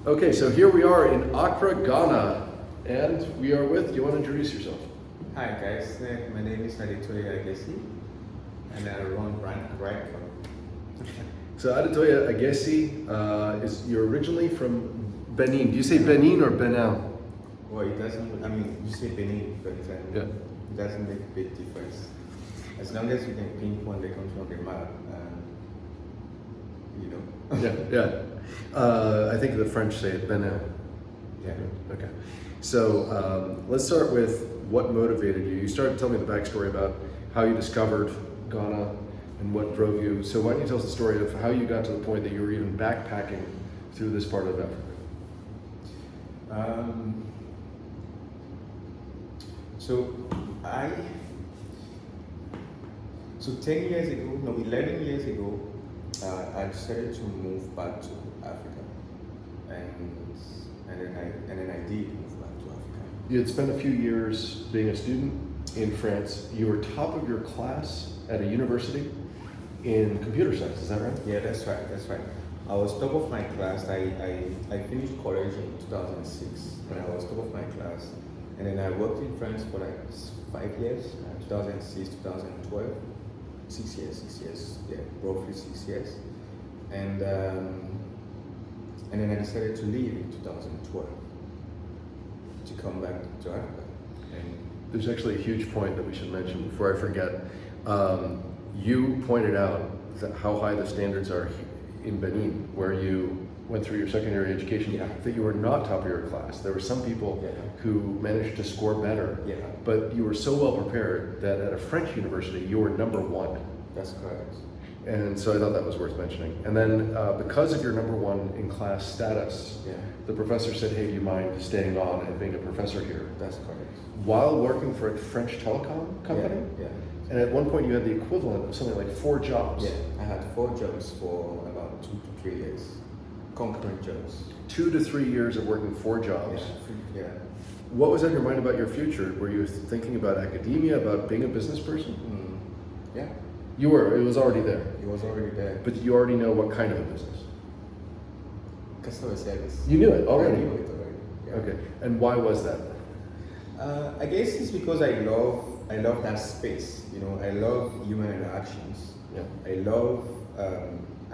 Okay, so here we are in Accra, Ghana, and we are with, do you want to introduce yourself? Hi guys, my name is Aditoya Agesi and I run RightCom. So Aditoya Agesi, you're originally from Benin. Do you say Benin or Benin? Well, it doesn't, you say Benin, but Yeah. it doesn't make a big difference. As long as you can pinpoint the country on the map, you know. Yeah. I think the French say it, Benin. Yeah. Okay. So let's start with what motivated you. You started to tell me the backstory about how you discovered Ghana and what drove you. So why don't you tell us the story of how you got to the point that you were even backpacking through this part of Africa? So 10 years ago, no, 11 years ago, I decided to move back to Africa, and then I did move back to Africa. You had spent a few years being a student in France. You were top of your class at a university in computer science, is that right? Yeah, that's right. I was top of my class. I finished college in 2006, and I was top of my class. And then I worked in France for like 5 years, 2006, 2012. 6 years, yeah, roughly 6 years. And then I decided to leave in 2012 to come back to Africa. And there's actually a huge point that we should mention before I forget. You pointed out how high the standards are in Benin, where you went through your secondary education, Yeah. that you were not top of your class. There were some people Yeah. who managed to score better, Yeah. but you were so well prepared that at a French university, you were number one. that's correct. And so I thought that was worth mentioning. And then because of your number one in class status, Yeah, the professor said, hey, do you mind staying on and being a professor here? that's correct. While working for a French telecom company? Yeah. And at one point you had the equivalent of something like 4 jobs. Yeah, I had 4 jobs for about 2 to 3 years, concurrent jobs. 2 to 3 years of working 4 jobs. Yeah. What was on your mind about your future? Were you thinking about academia, about being a business person? Yeah, You were, it was already there. it was already there. But you already know what kind of a business. Customer service. You knew it I already? knew it already. Yeah. Okay, and why was that? I guess it's because I love that space. You know, I love human interactions. Yeah.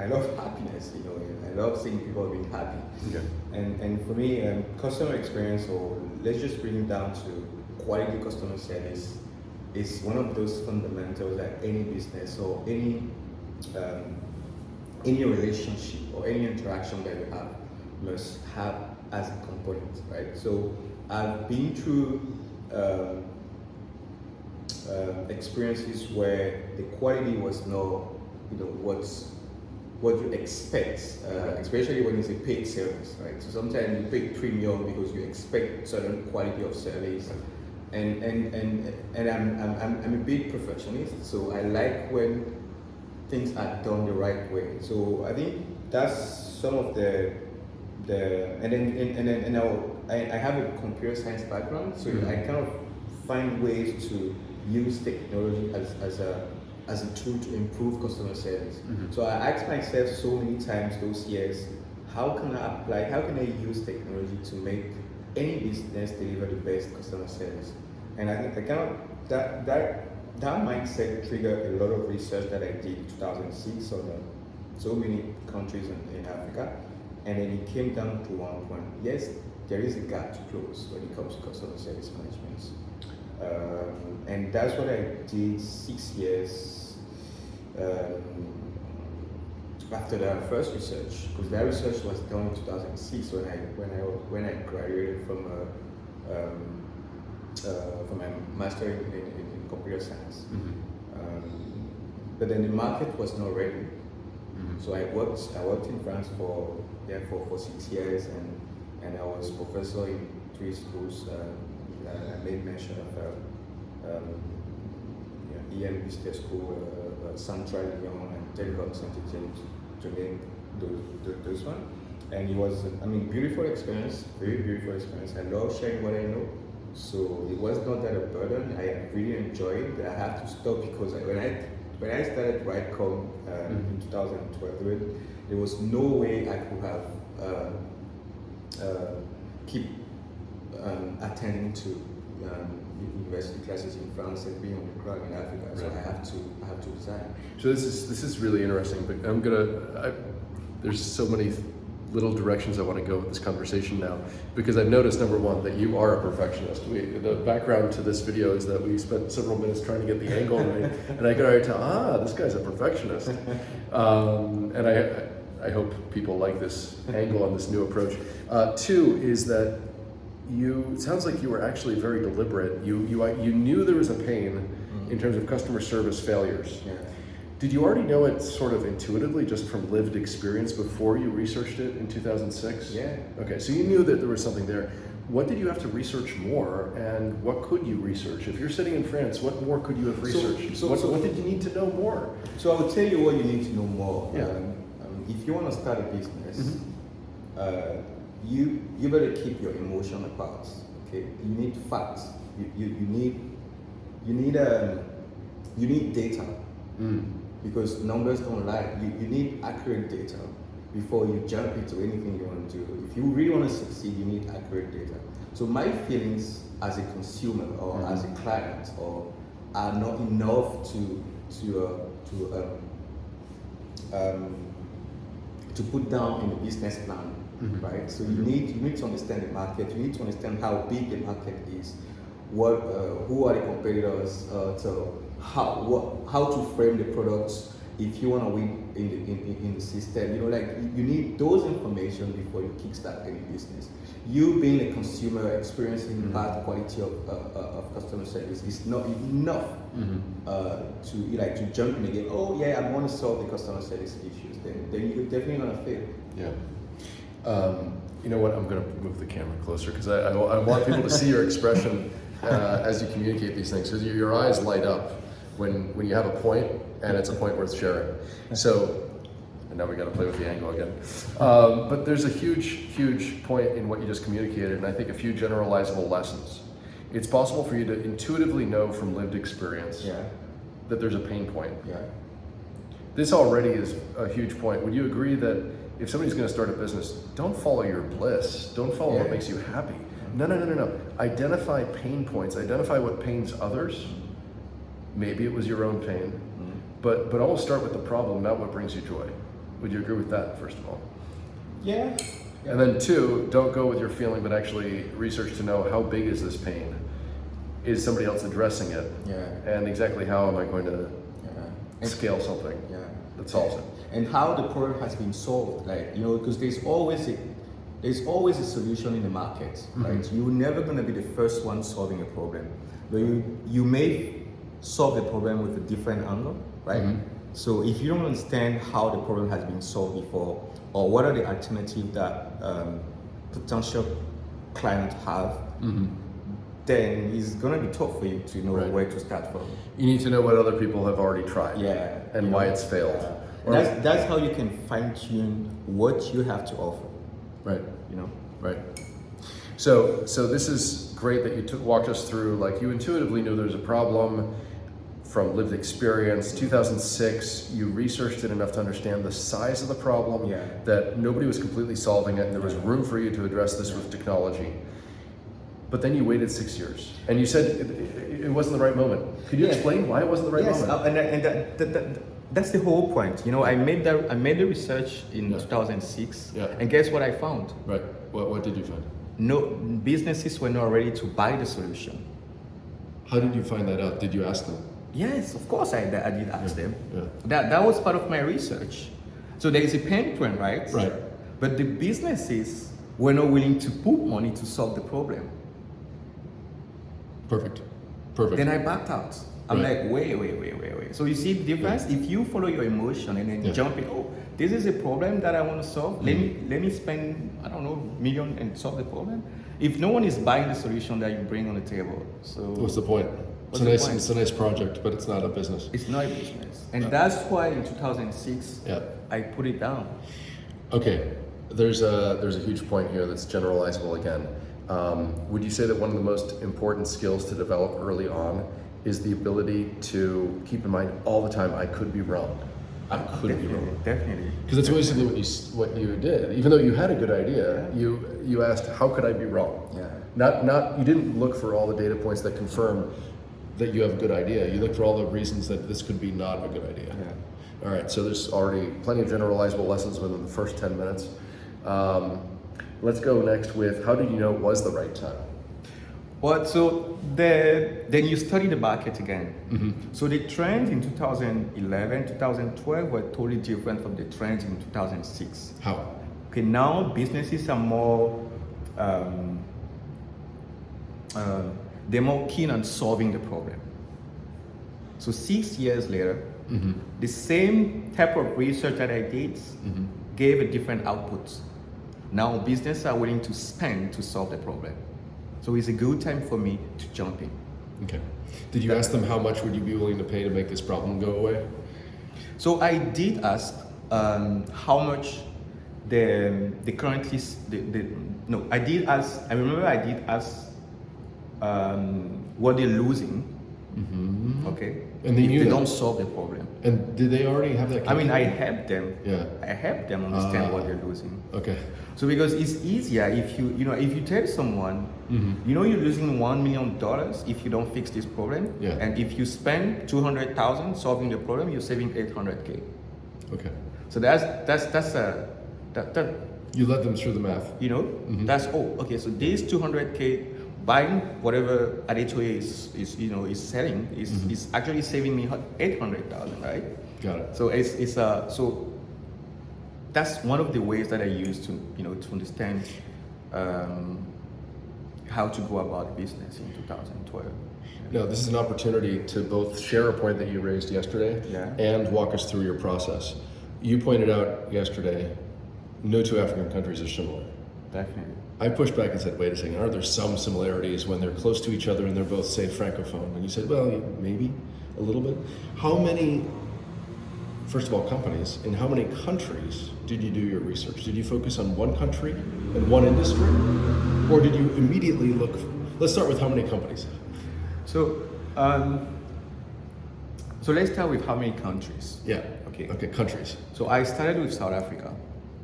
I love happiness. You know, I love seeing people being happy. Okay. And for me, customer experience, or let's just bring it down to quality customer service, is one of those fundamentals that any business or any relationship or any interaction that you have must have as a component, right? So I've been through experiences where the quality was not, what you expect, especially when it's a paid service, right? So sometimes you pay premium because you expect certain quality of service. And I'm a big perfectionist, so I like when things are done the right way. So I think that's some of the I have a computer science background, so I kind of find ways to use technology as a tool to improve customer service. So I asked myself so many times those years, how can I use technology to make any business deliver the best customer service? And I think that mindset triggered a lot of research that I did in 2006 on so many countries in Africa. And then it came down to one point. Yes, there is a gap to close when it comes to customer service management. And that's what I did 6 years after that first research, because that research was done in 2006 when I graduated from my master in computer science. But then the market was not ready. So I worked in France for 6 years, and I was professor in 3 schools. I made mention of EM Business School, Central Lyon, and Telecom Saint Etienne, to name those one. And it was, beautiful experience, very beautiful experience. I love sharing what I know. So it was not that a burden. I really enjoyed it. I have to stop because when I started RightCom in 2012, there was no way I could have keep attending to university classes in France and being on the ground in Africa. So Right. I have to resign. So this is really interesting, but there's so many little directions I want to go with this conversation now, because I've noticed, number one, that you are a perfectionist. The background to this video is that we spent several minutes trying to get the angle right, and I could already tell, this guy's a perfectionist. And I hope people like this angle on this new approach. Two is that it sounds like you were actually very deliberate. You knew there was a pain in terms of customer service failures. Yeah. Did you already know it sort of intuitively, just from lived experience, before you researched it in 2006? Yeah. Okay, so you knew that there was something there. What did you have to research more, and what could you research? If you're sitting in France, what more could you have researched? What did you need to know more? So I will tell you what you need to know more. Yeah. If you want to start a business, you better keep your emotion apart. Okay, you need facts. You need data. Because numbers don't lie. You need accurate data before you jump into anything you want to do. If you really want to succeed, you need accurate data. So my feelings as a consumer or as a client are not enough to put down in the business plan, right? So you need to understand the market. You need to understand how big the market is. Who are the competitors? So how to frame the products if you want to win in the system. You need those information before you kickstart any business. You being a consumer experiencing bad quality of customer service is not enough to jump in again. Oh yeah, I want to solve the customer service issues. Then you're definitely gonna fail. Yeah. You know what? I'm going to move the camera closer because I want people to see your expression as you communicate these things. Because your eyes light up when you have a point, and it's a point worth sharing. So, and now we got to play with the angle again. But there's a huge point in what you just communicated, and I think a few generalizable lessons. It's possible for you to intuitively know from lived experience that there's a pain point. Yeah. This already is a huge point. Would you agree that if somebody's going to start a business, don't follow your bliss. Don't follow what makes you happy. No. Identify pain points. Identify what pains others. Maybe it was your own pain, but always start with the problem, not what brings you joy. Would you agree with that, first of all? Yeah. And then two, don't go with your feeling, but actually research to know how big is this pain? Is somebody else addressing it? Yeah. And exactly how am I going to scale something that solves it? And how the problem has been solved, because there's always a solution in the market, right? You're never going to be the first one solving a problem, but you may solve the problem with a different angle, right? So if you don't understand how the problem has been solved before, or what are the alternatives that potential clients have, then it's gonna be tough for you to know where to start from. You need to know what other people have already tried, and why it's failed. That's how you can fine tune what you have to offer. Right. Right. So this is great that you walked us through. Like, you intuitively knew there's a problem from lived experience. 2006, you researched it enough to understand the size of the problem, that nobody was completely solving it, and there was room for you to address this with technology. But then you waited 6 years, and you said it wasn't the right moment. Could you explain why it wasn't the right moment? And that's the whole point. I made the research in 2006, and guess what I found? Right. What did you find? No, businesses were not ready to buy the solution. How did you find that out? Did you ask them? Yes, of course I did ask them. Yeah. That was part of my research. So there is a pain point, right? Right. But the businesses were not willing to put money to solve the problem. Perfect. Then I backed out. I'm like, wait. So you see the difference? If you follow your emotion and then jump in, this is a problem that I want to solve. Let me spend, I don't know, $1 million and solve the problem. If no one is buying the solution that you bring on the table, so what's the point? It's a nice project, but it's not a business. It's not a business, and that's why in 2006 I put it down. Okay, there's a huge point here that's generalizable again. Would you say that one of the most important skills to develop early on is the ability to keep in mind all the time, I could be wrong? I could be wrong. Definitely. Because that's basically what you did. Even though you had a good idea, you asked, how could I be wrong? Yeah. Not you didn't look for all the data points that confirm that you have a good idea. You looked for all the reasons that this could be not a good idea. Yeah. All right, so there's already plenty of generalizable lessons within the first 10 minutes. Let's go next with, how did you know it was the right time? Well, so then you study the market again. Mm-hmm. So the trends in 2011, 2012 were totally different from the trends in 2006. How? Okay, now businesses are more, they're more keen on solving the problem. So 6 years later, Mm-hmm. the same type of research that I did Mm-hmm. gave a different output. Now businesses are willing to spend to solve the problem. So it's a good time for me to jump in. Okay. Did you ask them how much would you be willing to pay to make this problem go away? So I did ask how much the currently no, I did ask. I remember I did ask what they're losing. Mm-hmm. Okay. And they if knew they that. don't solve the problem. And did they already have that? I mean, I help them. Yeah. I help them understand what they're losing. Okay. So because it's easier if you tell someone, Mm-hmm. you're losing $1 million if you don't fix this problem. Yeah. And if you spend 200,000 solving the problem, you're saving 800K. Okay. So that You led them through the math. Mm-hmm. that's okay. So this 200K buying whatever Adetoye is selling is actually saving me 800,000, right? Got it. So so that's one of the ways that I use to to understand how to go about business in 2012. Now, this is an opportunity to both share a point that you raised yesterday and walk us through your process. You pointed out yesterday, no two African countries are similar. Definitely. I pushed back and said, wait a second, are there some similarities when they're close to each other and they're both, say, Francophone? And you said, well, maybe a little bit. How many, first of all, companies, in how many countries did you do your research? Did you focus on one country and one industry? Or did you immediately look, let's start with how many companies? So let's start with how many countries. Yeah. Okay, countries. So I started with South Africa.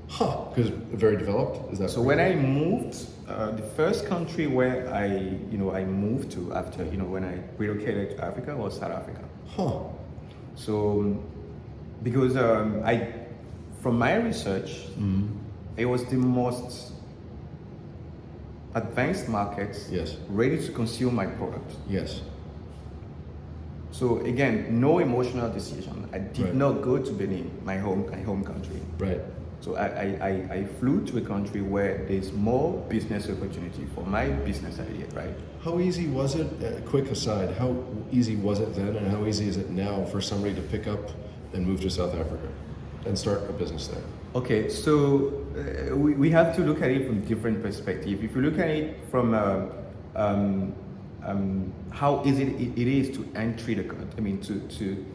Huh, because very developed? Is that so when I moved, the first country where I moved to after, when I relocated to Africa was South Africa. Huh. So, because from my research, it was the most advanced market ready to consume my product. Yes. So again, no emotional decision. I did not go to Benin, my home country. Right. So I flew to a country where there's more business opportunity for my business idea, right? How easy was it, quick aside, how easy was it then and how easy is it now for somebody to pick up and move to South Africa and start a business there? Okay, so we have to look at it from different perspectives. If you look at it from how easy it is to enter the country, I mean to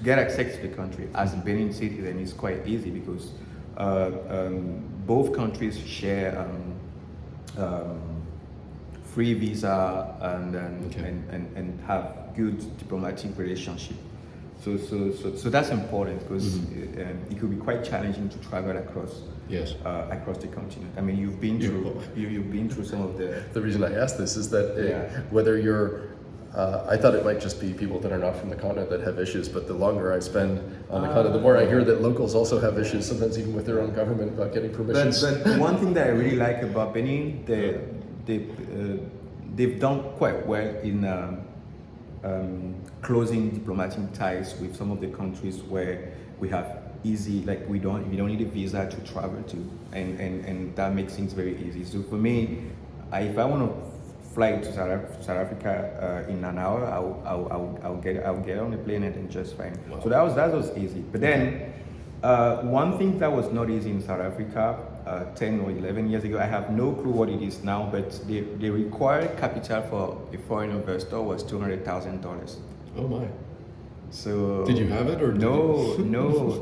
get access to the country as a Benin citizen is quite easy because both countries share free visa and have good diplomatic relationship. So that's important because it could be quite challenging to travel across the continent. I mean, you've been through some of the. The reason I ask this is that whether you're, I thought it might just be people that are not from the continent that have issues, but the longer I spend on the continent, the more I hear that locals also have issues, sometimes even with their own government about getting permissions. But one thing that I really like about Benin, they've done quite well in closing diplomatic ties with some of the countries where we have easy, like we don't need a visa to travel to, and that makes things very easy. So for me, if I want to fly to South Africa in an hour, I'll get on a plane and then just fine. Wow. So that was easy. But then one thing that was not easy in South Africa 10 or 11 years ago, I have no clue what it is now, but the required capital for a foreign investor was $200,000. Oh my. So did you have it or no?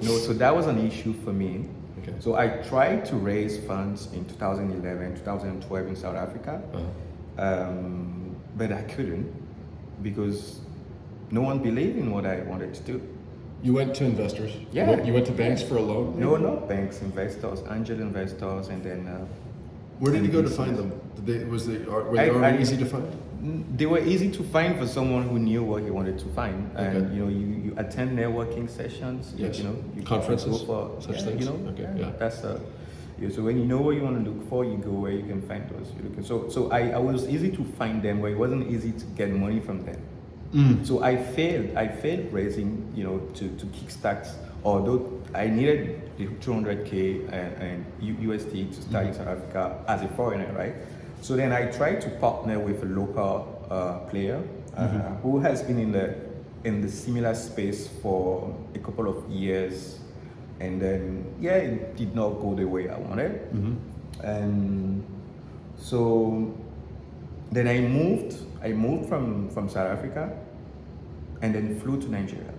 So that was an issue for me. Okay. So I tried to raise funds in 2011, 2012 in South Africa, but I couldn't because no one believed in what I wanted to do. You went to investors. Yeah. You went to banks for a loan. No, not banks, investors, angel investors, and then. Where did you go to find them? Were they already easy to find? They were easy to find for someone who knew what he wanted to find, and Okay. you attend networking sessions. Yes. You Conferences, go for such things? Okay, yeah. That's so when you know what you want to look for, you go where you can find those you're looking. So I was easy to find them, but it wasn't easy to get money from them. So I failed raising, to kickstart, although I needed the 200K and USD to start in South Africa as a foreigner, right? So then I tried to partner with a local player who has been in the similar space for a couple of years, and then it did not go the way I wanted, and so then I moved from South Africa, and then flew to Nigeria.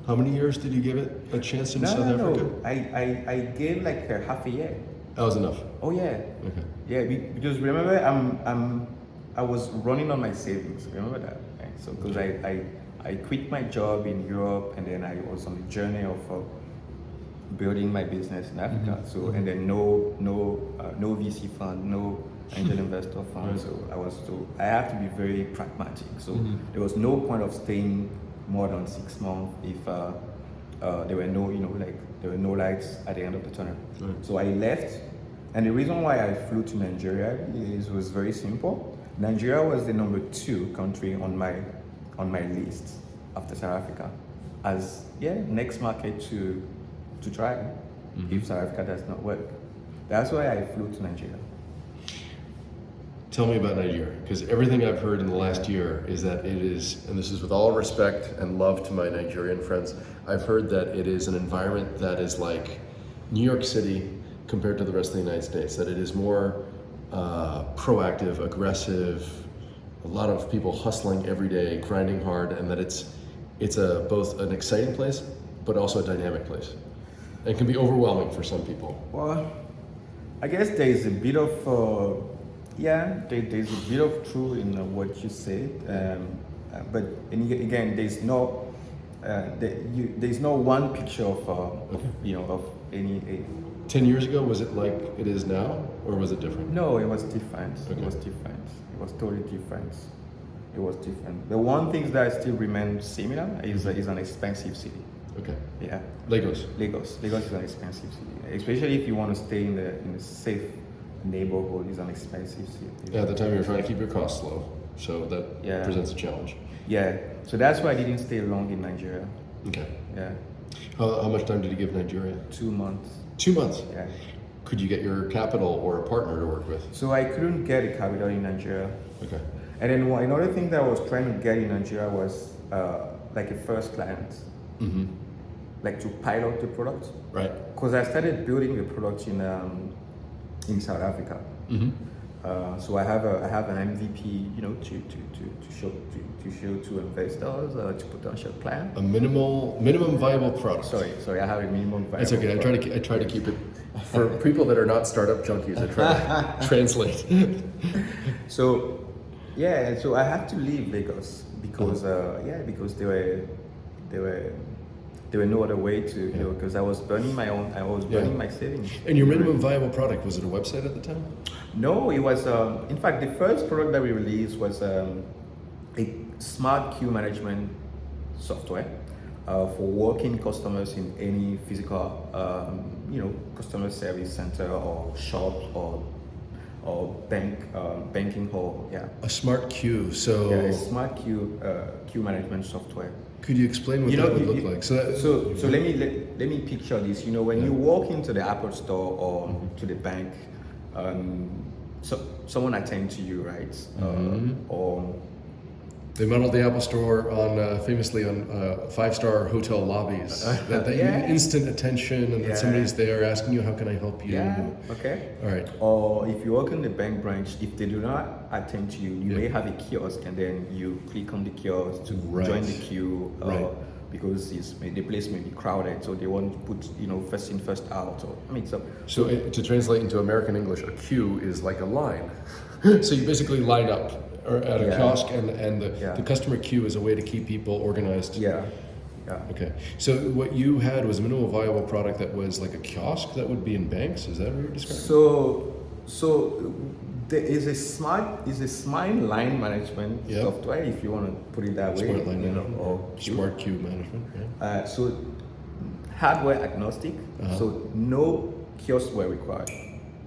How many years did you give it a chance in South Africa? No. I gave like half a year. That was enough. Oh yeah. Okay. Yeah, because remember, I was running on my savings. Remember that? Right? So because I quit my job in Europe, and then I was on the journey of building my business in Africa. So and then no VC fund, no angel investor fund. So I have to be very pragmatic. So there was no point of staying more than 6 months if there were no lights at the end of the tunnel. Right. So I left, and the reason why I flew to Nigeria was very simple. Nigeria was the number 2 country on my list after South Africa as next market to try if South Africa does not work. That's why I flew to Nigeria. Tell me about Nigeria, because everything I've heard in the last year is that it is, and this is with all respect and love to my Nigerian friends, I've heard that it is an environment that is like New York City compared to the rest of the United States, that it is more proactive, aggressive, a lot of people hustling every day, grinding hard, and that it's both an exciting place, but also a dynamic place. It can be overwhelming for some people. Well, I guess there is a bit of there's a bit of truth in what you said, but again, there's no one picture of any. 10 years ago, was it like it is now, or was it different? No, it was different. Okay. It was different. It was totally different. It was different. The one thing that still remains similar is an expensive city. Okay. Yeah. Lagos. Lagos is an expensive city, especially if you want to stay in a safe neighborhood. Is an expensive city. Yeah, at the time you were trying to keep your costs low, so that presents a challenge. Yeah, so that's why I didn't stay long in Nigeria. Okay. Yeah. How much time did you give Nigeria? 2 months. 2 months? Yeah. Could you get your capital or a partner to work with? So I couldn't get a capital in Nigeria. Okay. And then another thing that I was trying to get in Nigeria was like a first client, like to pilot the product. Right. Because I started building the product in South Africa. So I have an MVP, to show to investors, to potential clients. A minimum viable product. Sorry, I have a minimum viable. It's okay. I try to keep it for people that are not startup junkies. I try to translate. So I had to leave Lagos because there were no other way to because I was burning my savings. And your minimum viable product, was it a website at the time? No, it was in fact the first product that we released was a smart queue management software for working customers in any physical customer service center or shop or banking hall. Yeah. A smart queue. So a smart queue management software. Could you explain what that would look like? So let me picture this. When you walk into the Apple store or to the bank, so someone attends to you, right? Or they modeled the Apple Store famously on 5-star hotel lobbies. That you need instant attention, and that somebody's there asking you, "How can I help you?" Yeah. Okay. All right. Or if you work in the bank branch, if they do not attend to you, you may have a kiosk, and then you click on the kiosk to join the queue. Because the place may be crowded, so they want to put first in, first out. So to translate into American English, a queue is like a line. So you basically line up at a kiosk, and the customer queue is a way to keep people organized. Yeah. Yeah. Okay. So what you had was a minimal viable product that was like a kiosk that would be in banks. Is that what you're describing? So there is a smart line management Yep. software, if you want to put it that way. Smart line you know, management. or Smart queue management. Yeah. So hardware agnostic. Uh-huh. So no kiosks were required.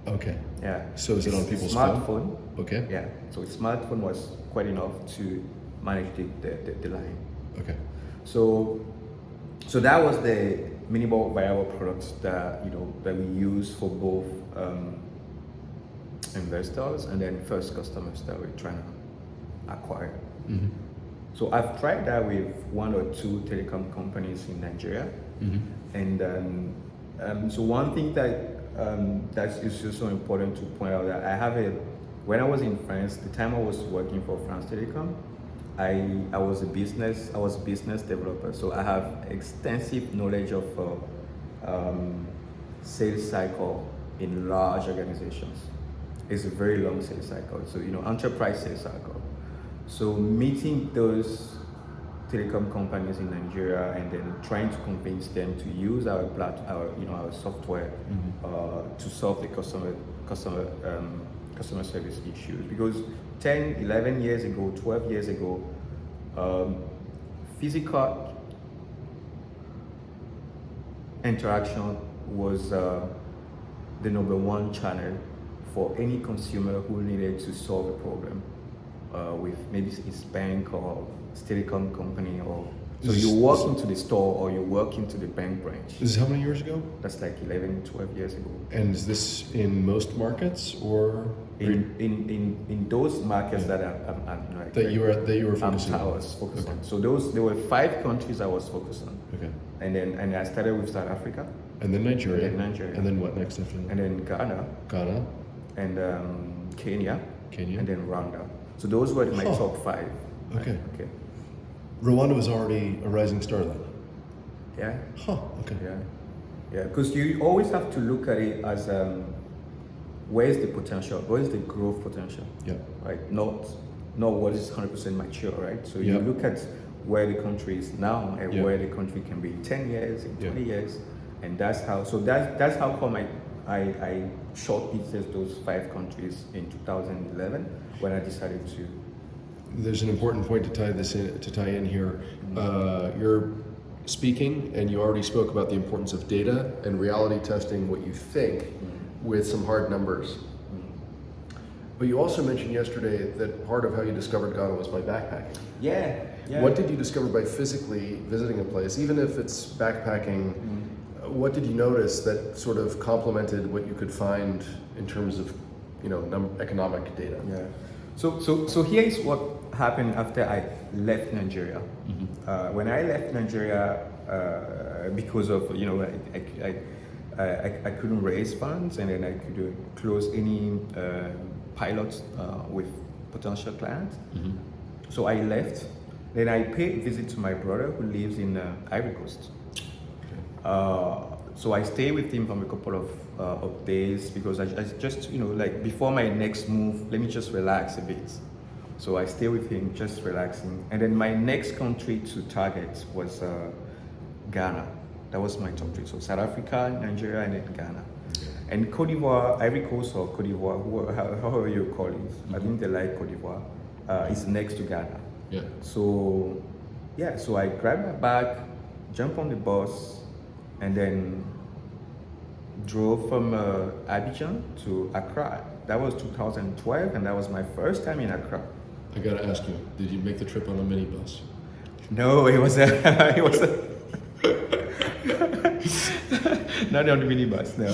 Okay. Yeah. So is it on people's smartphone? Okay. Yeah. So smartphone was quite enough to manage the line. Okay. So that was the minimal viable product that that we use for both investors and then first customers that we're trying to acquire. Mm-hmm. So I've tried that with one or two telecom companies in Nigeria, Mm-hmm. and so one thing that is just so important to point out that when I was in France, the time I was working for France Telecom, I was a business developer, so I have extensive knowledge of sales cycle in large organizations. It's a very long sales cycle, so enterprise sales cycle. So meeting those telecom companies in Nigeria and then trying to convince them to use our software to solve the customer service issues, because 10, 11 years ago, 12 years ago, physical interaction was the number one channel for any consumer who needed to solve a problem with maybe his bank or telecom company, or so you walk into the store or you walk into the bank branch. This is how many years ago? That's like 11, 12 years ago. And is this in most markets or in those markets that you were focusing on? I was focused on. So there were 5 countries I was focused on. Okay. And I started with South Africa. And then Nigeria. And then what next after that? And then Ghana. And Kenya. And then Rwanda. So those were my top 5. Okay. Okay. Rwanda was already a rising star then? Yeah. Huh, okay. Yeah, because you always have to look at it as where's the potential, where's the growth potential? Yeah. Right? Not what is 100% mature, right? So you look at where the country is now and where the country can be in 10 years, in 20 years, and that's how come I shortlisted those 5 countries in 2011 when I decided to. There's an important point to tie in here. You're speaking, and you already spoke about the importance of data and reality testing what you think with some hard numbers. But you also mentioned yesterday that part of how you discovered Ghana was by backpacking. Yeah. What did you discover by physically visiting a place, even if it's backpacking? What did you notice that sort of complemented what you could find in terms of, economic data? Yeah. So here is what happened after I left Nigeria. When I left Nigeria, because of I couldn't raise funds, and then I could close any pilots with potential clients. So I left. Then I paid a visit to my brother who lives in Ivory Coast. So I stayed with him for a couple of days because I just, before my next move, let me just relax a bit. So I stayed with him, just relaxing. And then my next country to target was Ghana. That was my top 3. So South Africa, Nigeria, and then Ghana. And Cote d'Ivoire, Ivory Coast or Cote d'Ivoire, however you call it. I think they like Cote d'Ivoire. It's next to Ghana. Yeah. So I grabbed my bag, jumped on the bus, and then drove from Abidjan to Accra. That was 2012, and that was my first time in Accra. I gotta ask you, did you make the trip on a minibus? No, it was not on the minibus. No.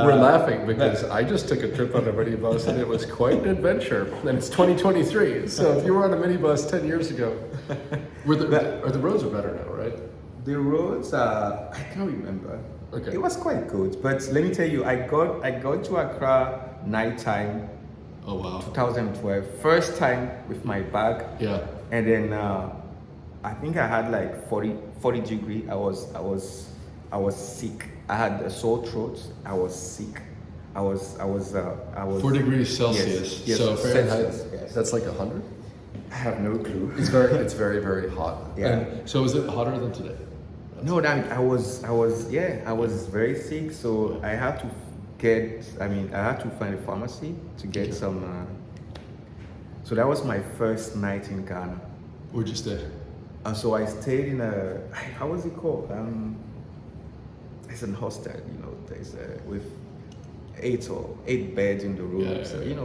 We're laughing because I just took a trip on a minibus and it was quite an adventure. And it's 2023, so if you were on a minibus 10 years ago, the roads are better now, right? The roads are, I can't remember. Okay. It was quite good, but let me tell you, I got to Accra nighttime. Oh wow. 2012, first time with my bag. Yeah. And then I think I had like 40 degree. I was sick. I had a sore throat. I was sick. I was 4 degrees Celsius. Yes, so Fahrenheit. Celsius, yes. That's like 100. I have no clue. It's very, very hot. Yeah. And so is it hotter than today? No, that I was very sick, so I had to I had to find a pharmacy to get some. So that was my first night in Ghana. Where'd you stay? So I stayed in how was it called? It's an hostel, there's with eight beds in the room. Yeah, so, yeah.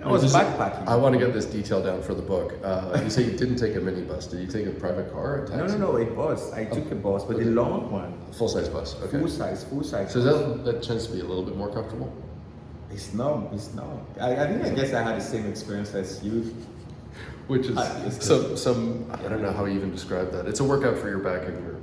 I was backpacking. I want to get this detail down for the book. You say you didn't take a minibus. Did you take a private car, a taxi? No, a bus. I took a bus, but the long one. Full-size bus, okay. Full size. So that tends to be a little bit more comfortable? It's not. I guess I had the same experience as you. Which is I don't know how you even describe that. It's a workout for your back and your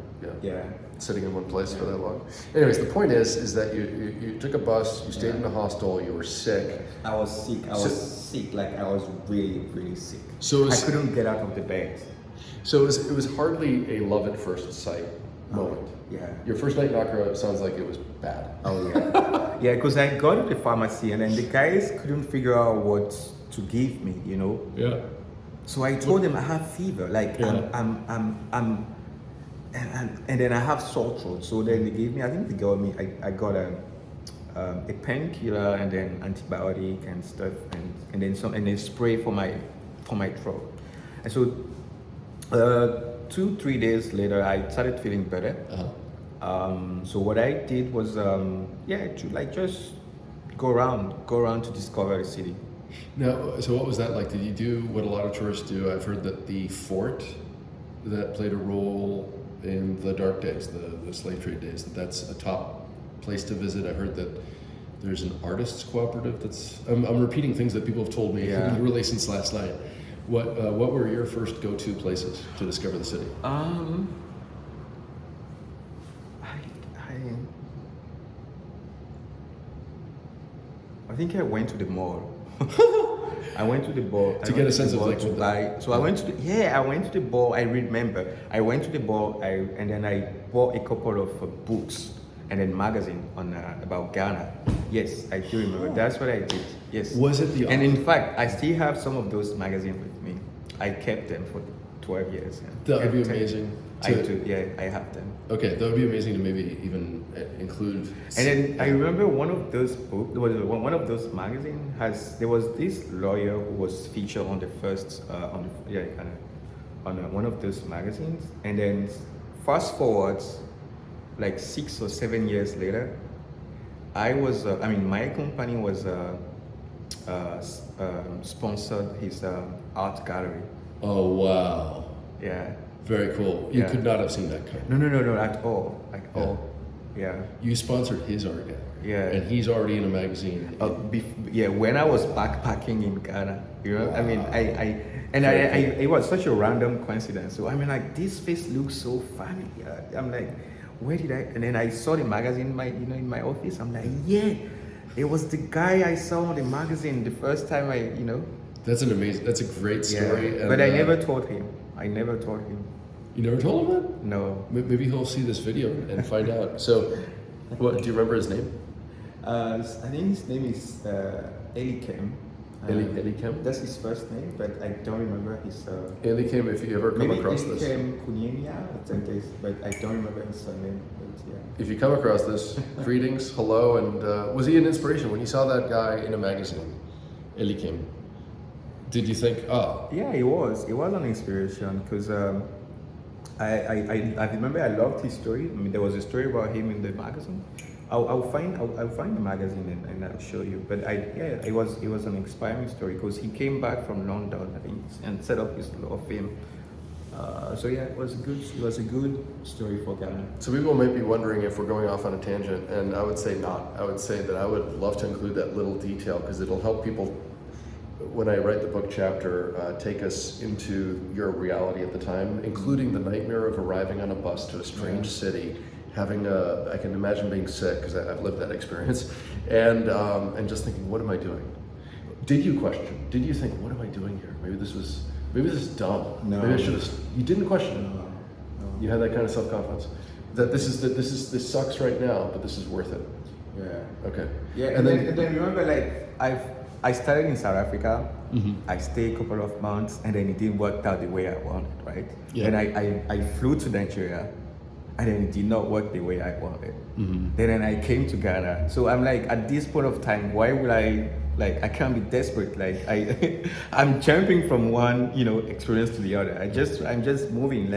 sitting in one place for that long. Anyways, the point is that you took a bus, you stayed in a hostel, you were sick. I was sick. I was sick. Like I was really, really sick. So I couldn't get out of the bed. So it was hardly a love at first sight moment. Yeah. Your first night in Accra sounds like it was bad. Oh yeah. Yeah, because I got to the pharmacy and then the guys couldn't figure out what to give me. Yeah. So I told them I have fever, and then I have sore throat. So then they gave me, I got a painkiller and then antibiotic and stuff, and then spray for my throat. And so 2-3 days later, I started feeling better. So what I did was just go around to discover the city. Now, so what was that like? Did you do what a lot of tourists do? I've heard that the fort that played a role in the dark days, the slave trade days, that's a top place to visit. I heard that there's an artists cooperative that's, I'm repeating things that people have told me literally since last night. What were your first go-to places to discover the city? I think I went to the mall. I went to the mall to get a sense of like to buy. So I went to the mall. I remember I went to the mall. And then I bought a couple of books and then magazine on about Ghana. Yes, I do remember. That's what I did. Yes. Was it the? And in fact, I still have some of those magazines with me. I kept them for 12 years. That would be amazing. I do. Yeah, I have them. Okay, that would be amazing to maybe even include. And then I remember one of those books, one of those magazines there was this lawyer who was featured on the first, on one of those magazines. And then fast forward, like 6 or 7 years later, my company was sponsored his art gallery. Oh, wow. Yeah. Very cool. You could not have seen that coming. No, at all. All. Yeah. You sponsored his art gallery. Yeah. And he's already in a magazine. When I was backpacking in Ghana, Wow. It was such a random coincidence. So this face looks so familiar. I'm like, where did I? And then I saw the magazine in my office. I'm like, yeah, it was the guy I saw on the magazine the first time That's a great story. Yeah. But I never told him. You never told him that? No. Maybe he'll see this video and find out. So, do you remember his name? I think his name is Elikem. Elikem? That's his first name, but I don't remember his. Elikem, if you ever come across this. Elikem Kunyenia, I think it is, but I don't remember his surname. If you come across this, greetings, hello, and was he an inspiration when you saw that guy in a magazine, Elikem? Did you think, Yeah, it was. It was an inspiration because I remember I loved his story. There was a story about him in the magazine. I'll find the magazine and I'll show you. But it was an inspiring story because he came back from London, I think, and set up his law firm. It was a good story for Ghana. So people might be wondering if we're going off on a tangent, and I would say not. I would say that I would love to include that little detail because it'll help people. When I write the book chapter, take us into your reality at the time, including the nightmare of arriving on a bus to a strange city, I can imagine being sick because I've lived that experience, and just thinking, what am I doing? Did you question? Did you think, what am I doing here? Maybe this is dumb. No. Maybe I should have. You didn't question it. No. You had that kind of self-confidence that this sucks right now, but this is worth it. Yeah. Okay. Yeah, And and then remember, like I started in South Africa. Mhm. I stayed a couple of months, and then it didn't work out the way I wanted, right? Yeah. Then I flew to Nigeria, and then it did not work the way I wanted. Mhm. Then I came to Ghana. So I'm like, at this point of time, why would I can't be desperate. Like I'm jumping from one, experience to the other. I'm just moving.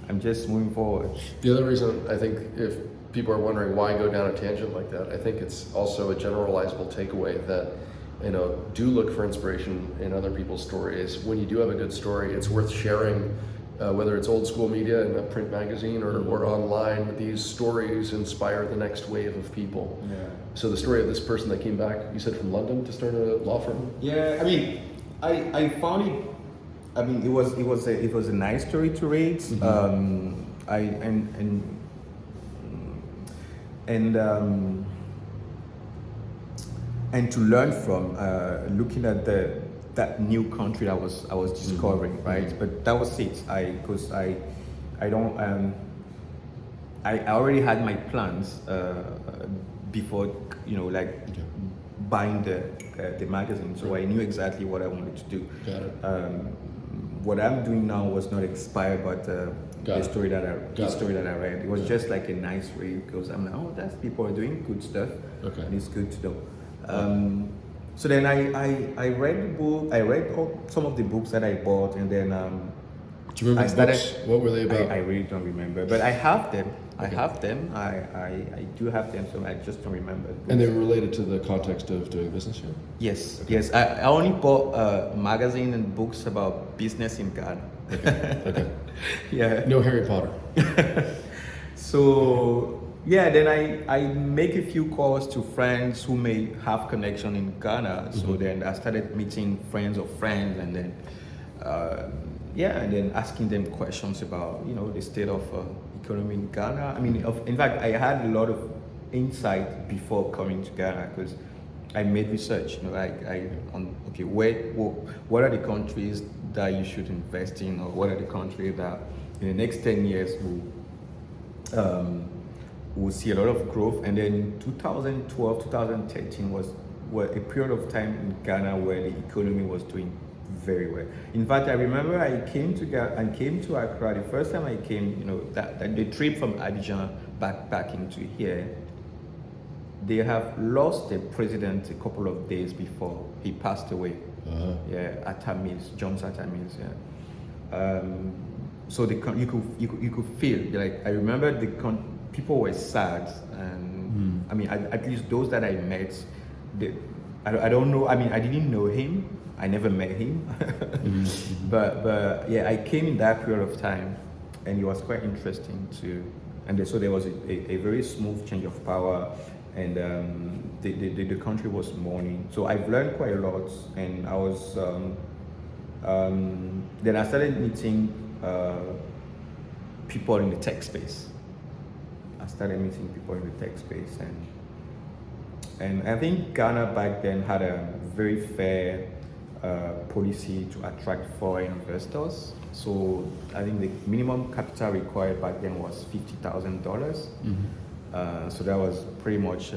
I'm just moving forward. The other reason I think if people are wondering why go down a tangent like that, I think it's also a generalizable takeaway that, do look for inspiration in other people's stories. When you do have a good story, it's worth sharing, whether it's old school media in a print magazine or online. These stories inspire the next wave of people. Yeah. So the story of this person that came back, you said from London to start a law firm? Yeah, I mean, I found it. I mean, it was a nice story to read. Mm-hmm. And to learn from, looking at that new country that I was discovering, right? Mm-hmm. But that was it. I already had my plans before, buying the magazine, so I knew exactly what I wanted to do. Got it. What I'm doing now was not inspired, but the story that I read. It was just like a nice read because I'm like, oh, that's people are doing good stuff, Okay. and it's good to know. So then I read the book. I read some of the books that I bought, and then Do you remember the books? What were they about? I really don't remember, but I have them. Okay. I do have them, so I just don't remember. And they were related to the context of doing business here? Yes, Okay. yes. I only bought magazine and books about business in Ghana. Okay. Yeah. No Harry Potter. So yeah, then I make a few calls to friends who may have connection in Ghana. So then I started meeting friends of friends, and then and then asking them questions about the state of economy in Ghana. I mean, in fact, I had a lot of insight before coming to Ghana because I made research. What are the countries that you should invest in, or what are the countries that in the next 10 years will see a lot of growth. And then 2012, 2013 were a period of time in Ghana where the economy was doing very well. In fact, I remember I came to Accra. The first time I came, that the trip from Abidjan back into here, they have lost the president a couple of days before he passed away. Uh-huh. Yeah, Atta Mills, John's Atta Mills. Yeah. So you could feel like I remember people were sad, and I mean at least those that I met, I don't know. I mean I didn't know him. I never met him, but yeah, I came in that period of time, and it was quite interesting too. And so there was a very smooth change of power, and the country was mourning. So I've learned quite a lot, and I was then I started meeting people in the tech space. And I think Ghana back then had a very fair policy to attract foreign investors. So I think the minimum capital required back then was $50,000. So that was pretty much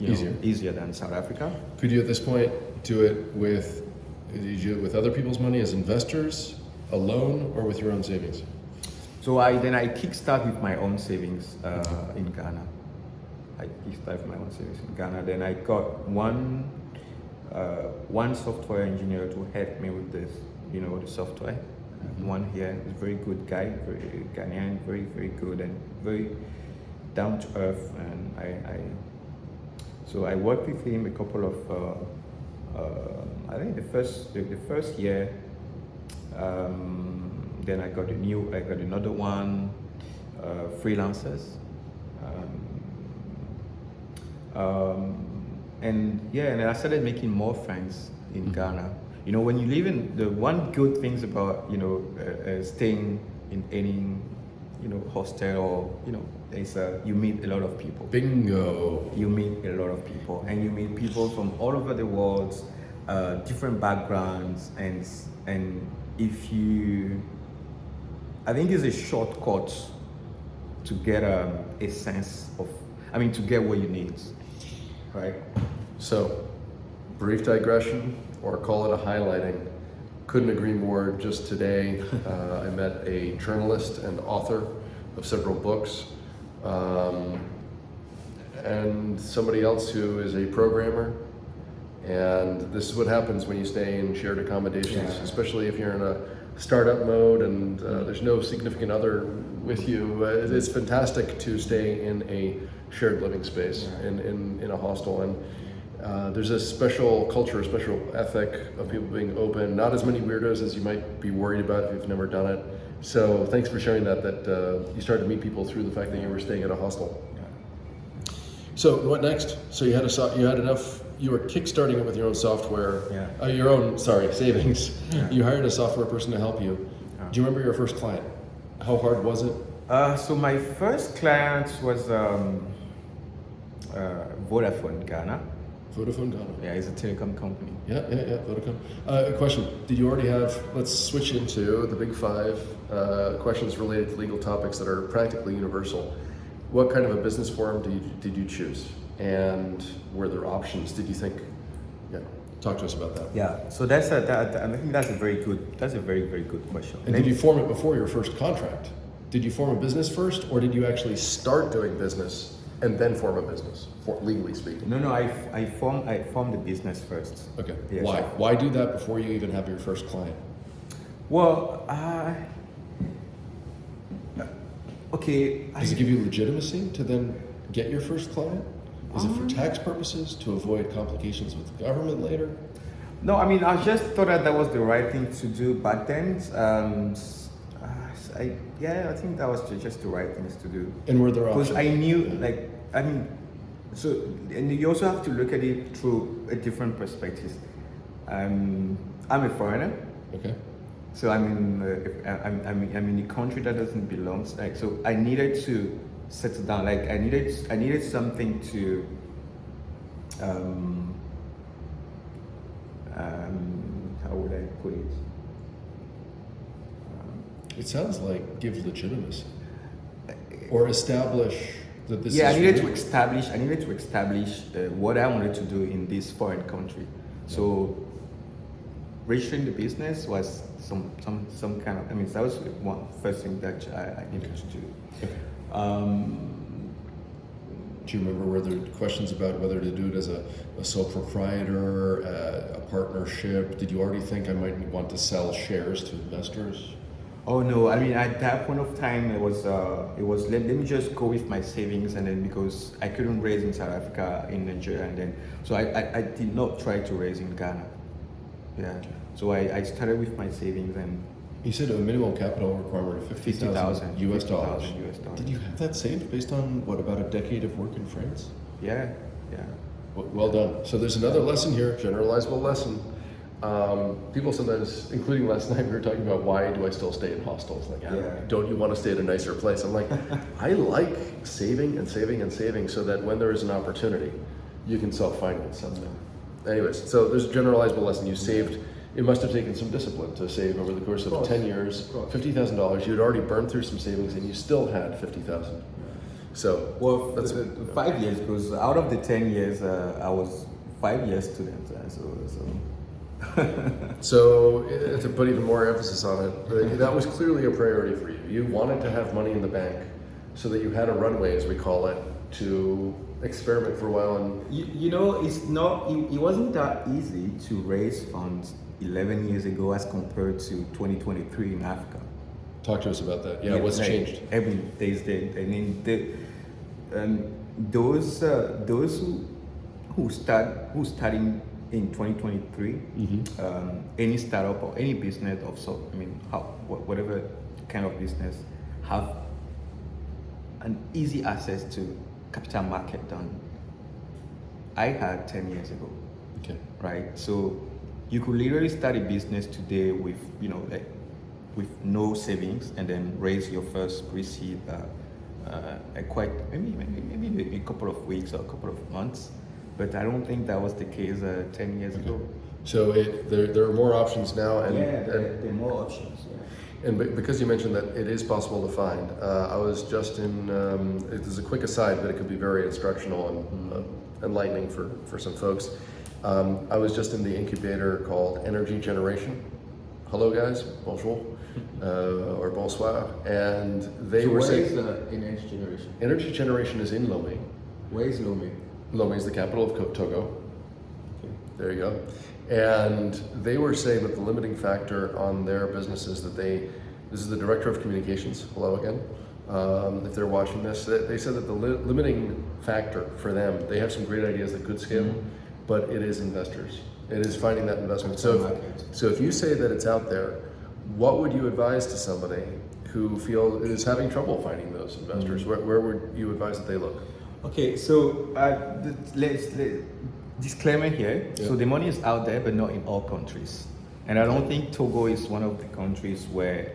easier than South Africa. Could you at this point do it with other people's money as investors, alone, or with your own savings? So I kickstart with my own savings in Ghana. Then I got one software engineer to help me with this, the software. One here is a very good guy, very Ghanaian, very, very good and very down to earth. And so I worked with him a couple of, I think the first year. Then I got another one, freelancers. And I started making more friends in Ghana. When you live in the one good things about staying in any hostel or is you meet a lot of people. Bingo. You meet a lot of people, and you meet people from all over the world, different backgrounds, and if you, I think it's a shortcut to get a sense of. to get what you need, right? So, brief digression, or call it a highlighting. Couldn't agree more. Just today, I met a journalist and author of several books, and somebody else who is a programmer. And this is what happens when you stay in shared accommodations, especially if you're in a startup mode and there's no significant other with you. It's fantastic to stay in a shared living space in a hostel. And there's a special culture, a special ethic of people being open. Not as many weirdos as you might be worried about if you've never done it. So thanks for sharing that you started to meet people through the fact that you were staying at a hostel. So what next? So you had enough. You were kickstarting it with your own software. Your own savings. You hired a software person to help you. Do you remember your first client? How hard was it? So my first client was Vodafone Ghana. Vodafone Ghana. Yeah, it's a telecom company. Yeah, Vodafone. A question, did you already have, let's switch into the big five questions related to legal topics that are practically universal. What kind of a business form did you choose? And were there options? Did you think, talk to us about that. Yeah, so I think that's a very very good question. And did you form it before your first contract? Did you form a business first, or did you actually start doing business and then form a business, legally speaking? No, I formed the business first. Okay. Yes. Why? Why do that before you even have your first client? Well, okay. Does it give you legitimacy to then get your first client? Is it for tax purposes, to avoid complications with the government later? No, I just thought that was the right thing to do back then. I think that was just the right things to do. And were there options? Because I knew, and you also have to look at it through a different perspective. I'm a foreigner. Okay. So I'm in a country that doesn't belong. So I needed to settle down. I needed something to how would I put it? It sounds like give legitimacy or establish that this. Yeah, is I needed real. to establish what I wanted to do in this foreign country. So registering the business was some kind of. That was one first thing that I needed to do. Okay. Do you remember, were there questions about whether to do it as a sole proprietor, a partnership? Did you already think I might want to sell shares to investors? Oh no! At that point of time, it was let me just go with my savings, and then because I couldn't raise in South Africa, in Nigeria, and then so I did not try to raise in Ghana. Yeah. So I started with my savings and. You said a minimum capital requirement of $50,000 US dollars. Did you have that saved based on about a decade of work in France? Yeah. Well done. So there's another lesson here, generalizable lesson. People sometimes, including last night, we were talking about why do I still stay in hostels? Don't you want to stay at a nicer place? I'm like, I like saving and saving and saving so that when there is an opportunity, you can self-finance something. Anyways, so there's a generalizable lesson. You saved. It must have taken some discipline to save over the course of 10 years, $50,000. You had already burned through some savings, and you still had $50,000. So, well, that's 5 years, because out of the 10 years, I was 5 years student. So to put even more emphasis on it, that was clearly a priority for you. You wanted to have money in the bank so that you had a runway, as we call it, to experiment for a while. And it wasn't that easy to raise funds 11 years ago as compared to 2023 in Africa. Talk to us about that. Yeah, what's changed? Those who starting in 2023, any startup or any business of whatever kind of business, have an easy access to capital market done. I had 10 years ago. Okay. Right. So you could literally start a business today with with no savings and then raise your first receipt maybe a couple of weeks or a couple of months. But I don't think that was the case 10 years ago. So there are more options now, and there are more options. And because you mentioned that it is possible to find, I was just in, it is a quick aside, but it could be very instructional and enlightening for some folks. I was just in the incubator called Energy Generation. Hello guys, bonjour, or bonsoir. And they were saying— Where is Energy Generation? Energy Generation is in Lomé. Where is Lomé? Lomé is the capital of Togo. Okay. There you go. And they were saying that the limiting factor on their business is that this is the director of communications, hello again, if they're watching this, they said that the limiting factor for them, they have some great ideas that could scale, but it is investors. It is finding that investment. So if you say that it's out there, what would you advise to somebody who is having trouble finding those investors? Where would you advise that they look? Okay, so let's disclaimer here. Yeah. So the money is out there, but not in all countries. And I don't think Togo is one of the countries where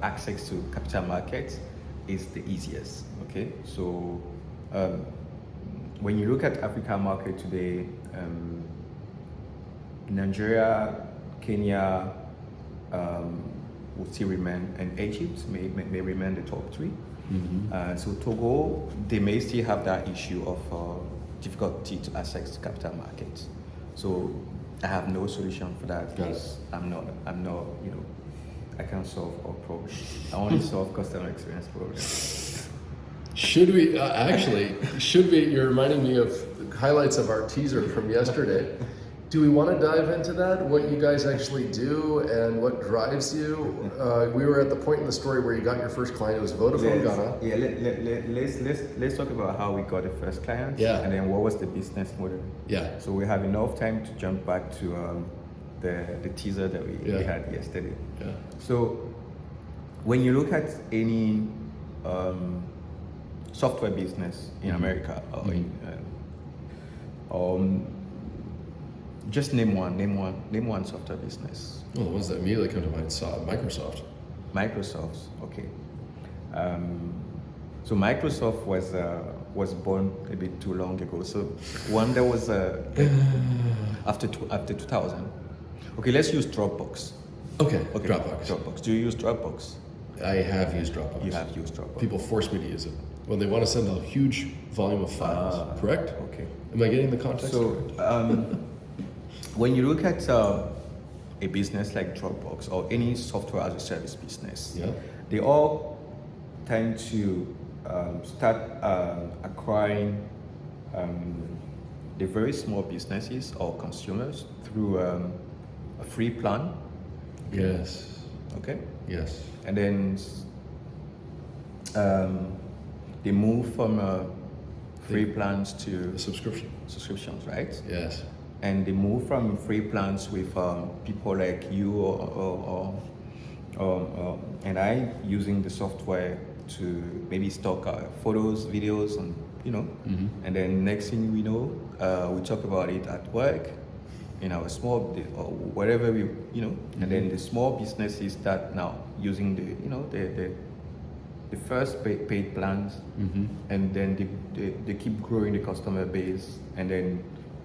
access to capital markets is the easiest. Okay, so when you look at African market today, Nigeria, Kenya will still remain, and Egypt may remain the top three. So Togo, they may still have that issue of difficulty to access capital markets. So I have no solution for that because I'm not, I can't solve all problems. I only solve customer experience problems. Should we, you're reminding me of highlights of our teaser from yesterday. Do we want to dive into that? What you guys actually do and what drives you? We were at the point in the story where you got your first client. It was Vodafone Ghana. Yeah, let's talk about how we got the first client. Yeah. And then what was the business model. Yeah. So we have enough time to jump back to the teaser that we had yesterday. Yeah. So when you look at any software business in America or just name one software business. Well, the ones that immediately come to mind, Microsoft. Microsoft, okay. So Microsoft was born a bit too long ago. So one that was after 2000. Okay, let's use Dropbox. Okay, Okay, Dropbox. Do you use Dropbox? I have used Dropbox. You have used Dropbox. People force me to use it when they want to send a huge volume of files. Correct? Okay. Am I getting the context? So correct? when you look at a business like Dropbox or any software as a service business, they all tend to start acquiring the very small businesses or consumers through a free plan. Yes. Okay. Yes. And then they move from free plans to subscriptions, right? Yes. And they move from free plans with people like you or and I using the software to maybe stock photos, videos, and and then next thing we know, we talk about it at work, in our small or wherever we, and then the small businesses start now using the first paid plans, and then they keep growing the customer base, and then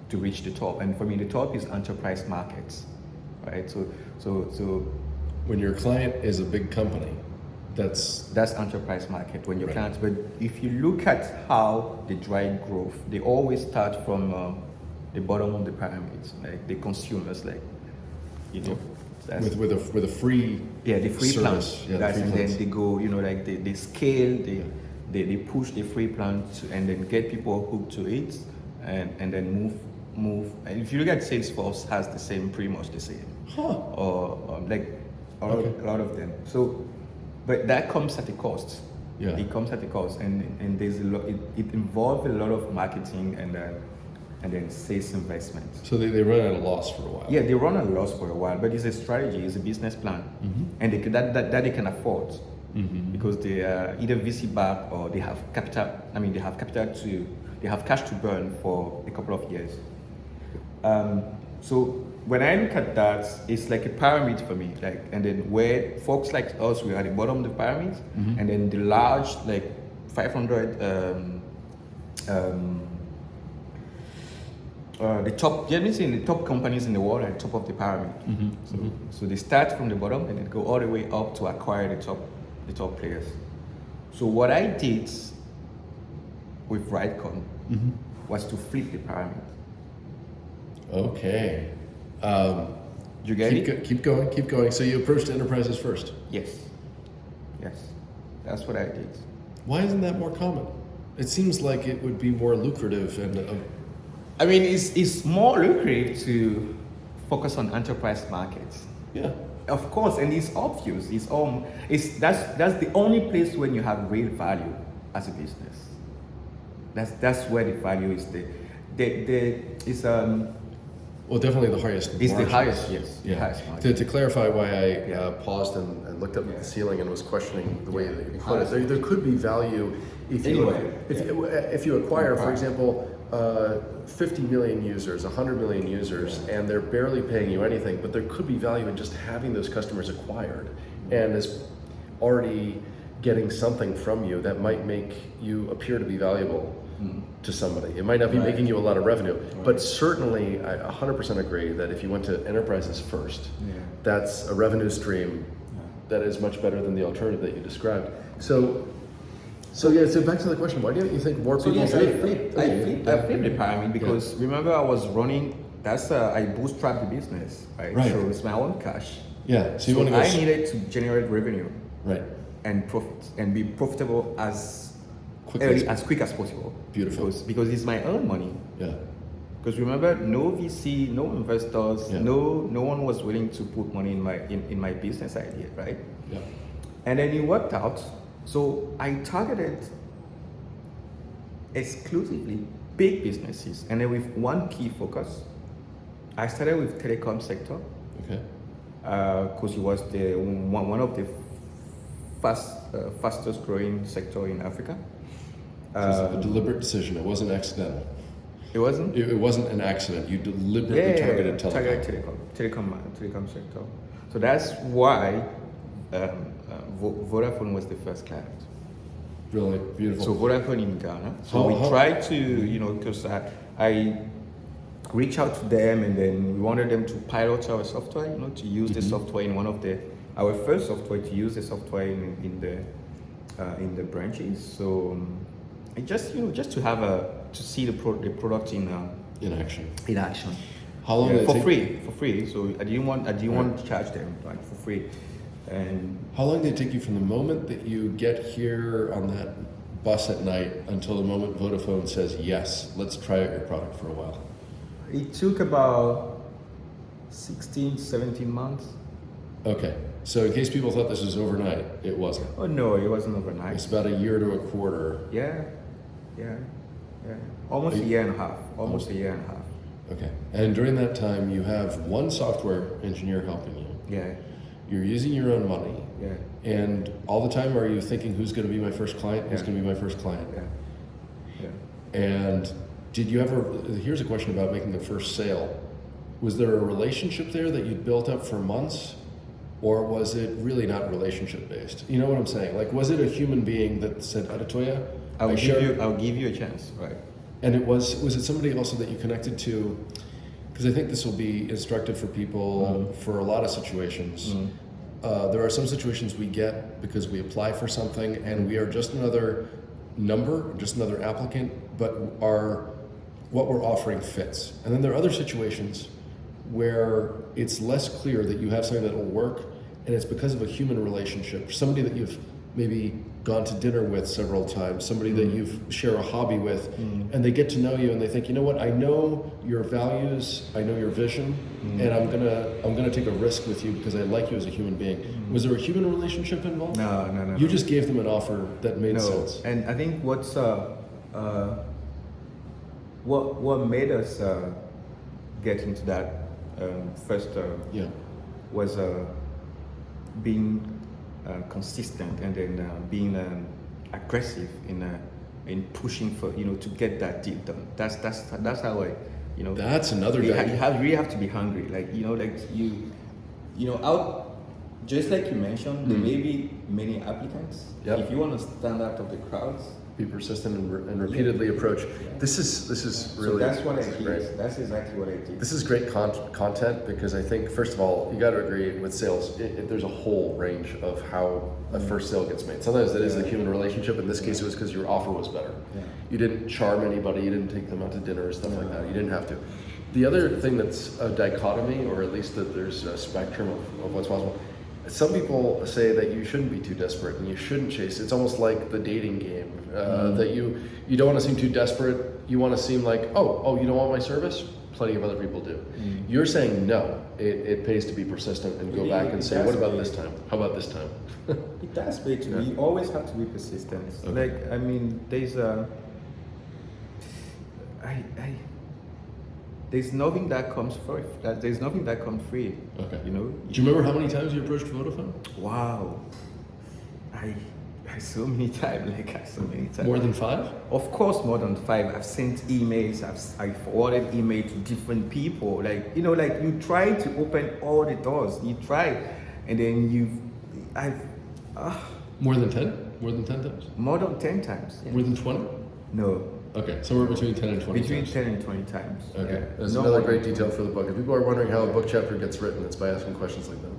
to reach the top. And for me, the top is enterprise markets, right? So when your client is a big company, that's enterprise market when your clients. But if you look at how they drive growth, they always start from the bottom of the pyramid, like the consumers, with a free the free service. plan. And then they go, they scale, they push the free plan and then get people hooked to it, and then move. And if you look at Salesforce, has pretty much the same, or a lot of them. So, but that comes at a cost. Yeah. It comes at a cost, and there's a lot. It involves a lot of marketing and then sales investment. So they run at a loss for a while. Yeah, they run at a loss for a while, but it's a strategy, it's a business plan, and that they can afford because they are either VC backed or they have capital. They have cash to burn for a couple of years. So when I look at that, it's like a pyramid for me. And then where folks like us, we are at the bottom of the pyramid, and then the large 500 the top, the top companies in the world are the top of the pyramid. So they start from the bottom and then go all the way up to acquire the top players. So what I did with RightCom was to flip the pyramid. Okay. You get it? Keep going. So you approached enterprises first. Yes. That's what I did. Why isn't that more common? It seems like it would be more lucrative and. I mean, it's more lucrative to focus on enterprise markets. Yeah. Of course, and it's obvious. That's the only place when you have real value as a business. That's where the value is. Well, definitely the highest. It's the margins. highest, yes. Yeah. The highest margin. To clarify why I paused and looked up at the ceiling and was questioning the way that you put it, there could be value if you acquire, for example, 50 million users, 100 million users, and they're barely paying you anything, but there could be value in just having those customers acquired and is already getting something from you that might make you appear to be valuable to somebody. It might not be making you a lot of revenue, but certainly I 100% agree that if you went to enterprises first, that's a revenue stream that is much better than the alternative that you described. So back to the question, why don't you think more people I say flipped the pyramid because remember I was running, I bootstrapped the business, right? So it's my own cash. Yeah, so you want to I needed to generate revenue. Right. And profit and be profitable as quick as possible. Beautiful. Because it's my own money. Yeah. Because remember, no VC, no investors, no one was willing to put money in my business idea, right? Yeah. And then it worked out. So I targeted exclusively big businesses, and then with one key focus. I started with telecom sector. Okay. Because it was the one of the fastest growing sector in Africa. It was a deliberate decision. It wasn't accidental. It wasn't? It wasn't an accident. You deliberately targeted telecom. Targeted telecom sector. So that's why Vodafone was the first client. Really beautiful. So Vodafone in Ghana. So we tried to, because I reached out to them and then we wanted them to pilot our software, to use the software in one of our first software, to use the software in the branches. So just to have to see the product in action. In action. How long did it take? For free. So I didn't want to charge them for free. And how long did it take you from the moment that you get here on that bus at night until the moment Vodafone says yes, let's try out your product for a while? It took about 16, 17 months. Okay. So in case people thought this was overnight, it wasn't. Oh no, it wasn't overnight. It's about a year to a quarter. Yeah. Almost a year and a half. Almost a year and a half. Okay. And during that time, you have one software engineer helping you. Yeah. You're using your own money. Yeah. And all the time, are you thinking, who's going to be my first client? Who's going to be my first client? Yeah. And did you ever, here's a question about making the first sale. Was there a relationship there that you'd built up for months? Or was it really not relationship based? You know what I'm saying? Like, was it a human being that said, Adetoya, I'll give you a chance, right? And was it somebody also that you connected to? Because I think this will be instructive for people for a lot of situations. There are some situations we get because we apply for something and we are just another number, just another applicant, but what we're offering fits. And then there are other situations where it's less clear that you have something that will work, and it's because of a human relationship, somebody that you've maybe gone to dinner with several times, somebody that you've share a hobby with, and they get to know you and they think, you know what, I know your values, I know your vision, and I'm gonna take a risk with you because I like you as a human being. Was there a human relationship involved? No. You just gave them an offer that made sense. And I think what made us get into that first was being consistent and then being aggressive in pushing for to get that deal done. That's how I That's another you day. really have to be hungry, out. Just like you mentioned, there may be many applicants. Yep. If you want to stand out of the crowds, be persistent and repeatedly approach. This is really. So that's what I this is great. did. That's exactly what I did. This is great content because I think, first of all, you got to agree with sales. There's a whole range of how a first sale gets made. Sometimes it is a human relationship. In this case, it was because your offer was better. Yeah. You didn't charm anybody. You didn't take them out to dinner or stuff like that. You didn't have to. The other thing that's a dichotomy, or at least that there's a spectrum of what's possible. Some people say that you shouldn't be too desperate and you shouldn't chase. It's almost like the dating game that you don't want to seem too desperate. You want to seem like, oh, you don't want my service? Plenty of other people do. You're saying no. It pays to be persistent and go back and say, what about this time? How about this time? It does pay to be. You always have to be persistent. Okay. Like, I mean, there's nothing that comes free. There's nothing that comes free. Okay. You know. Do you remember how many times you approached Vodafone? Wow. I so many times. More than 5? Of course, more than 5. I've sent emails. I've forwarded email to different people. Like, you know, like you try to open all the doors. You try, and then More than 10? More than 10 times? more than 10 times. Yeah. More than 20? No. Okay, somewhere between 10 and 20 Between times. 10 and 20 times. Okay, Yeah. that's No another more great than detail for the book. If people are wondering how a book chapter gets written, it's by asking questions like that.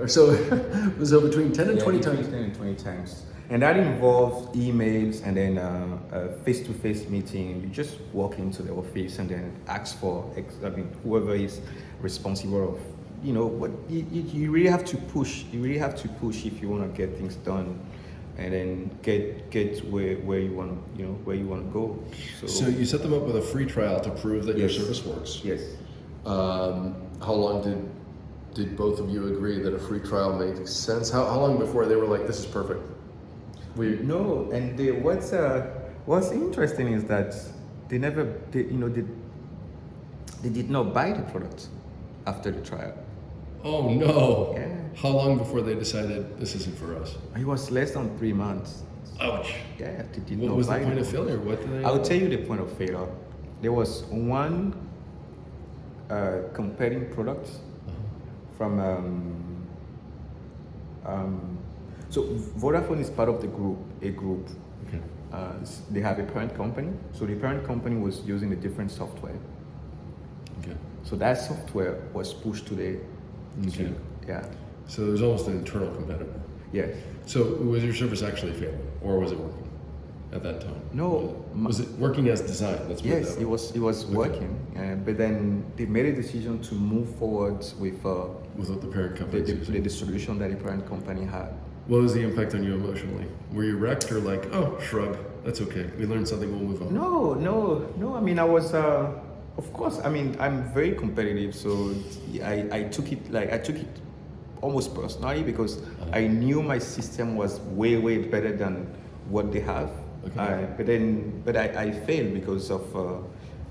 Yeah. So between 10 and 20 between times. 10 and 20 times. And that involves emails and then a face-to-face meeting. You just walk into the office and then ask for, whoever is responsible of, you know, what you really have to push. You really have to push if you want to get things done, and then get where you want to go. So you set them up with a free trial to prove that your Yes. service works. Yes. How long did both of you agree that a free trial made sense? How long before they were like, this is perfect? No, and what's interesting is that they did not buy the product after the trial. Oh no! Yeah. How long before they decided this isn't for us? It was less than 3 months. Ouch! Yeah, they did What not was buy the point of product. failure? What did they? I'll tell you the point of failure. There was one competing product from so Vodafone is part of a group. Okay. They have a parent company. So the parent company was using a different software. Okay. So that software was pushed to the Okay. yeah. So it was almost an internal competitor. Yes. So was your service actually failing, or was it working at that time? No. Was it working as designed? Let's put Yes, that it way. was Okay. working, but then they made a decision to move forward with Without the parent company. the solution that the parent company had. What was the impact on you emotionally? Were you wrecked or like, oh, shrug, that's okay. We learned something, we'll move on. No. I mean, I was, of course. I mean, I'm very competitive, so I took it almost personally because I knew my system was way better than what they have. Okay. But I failed because of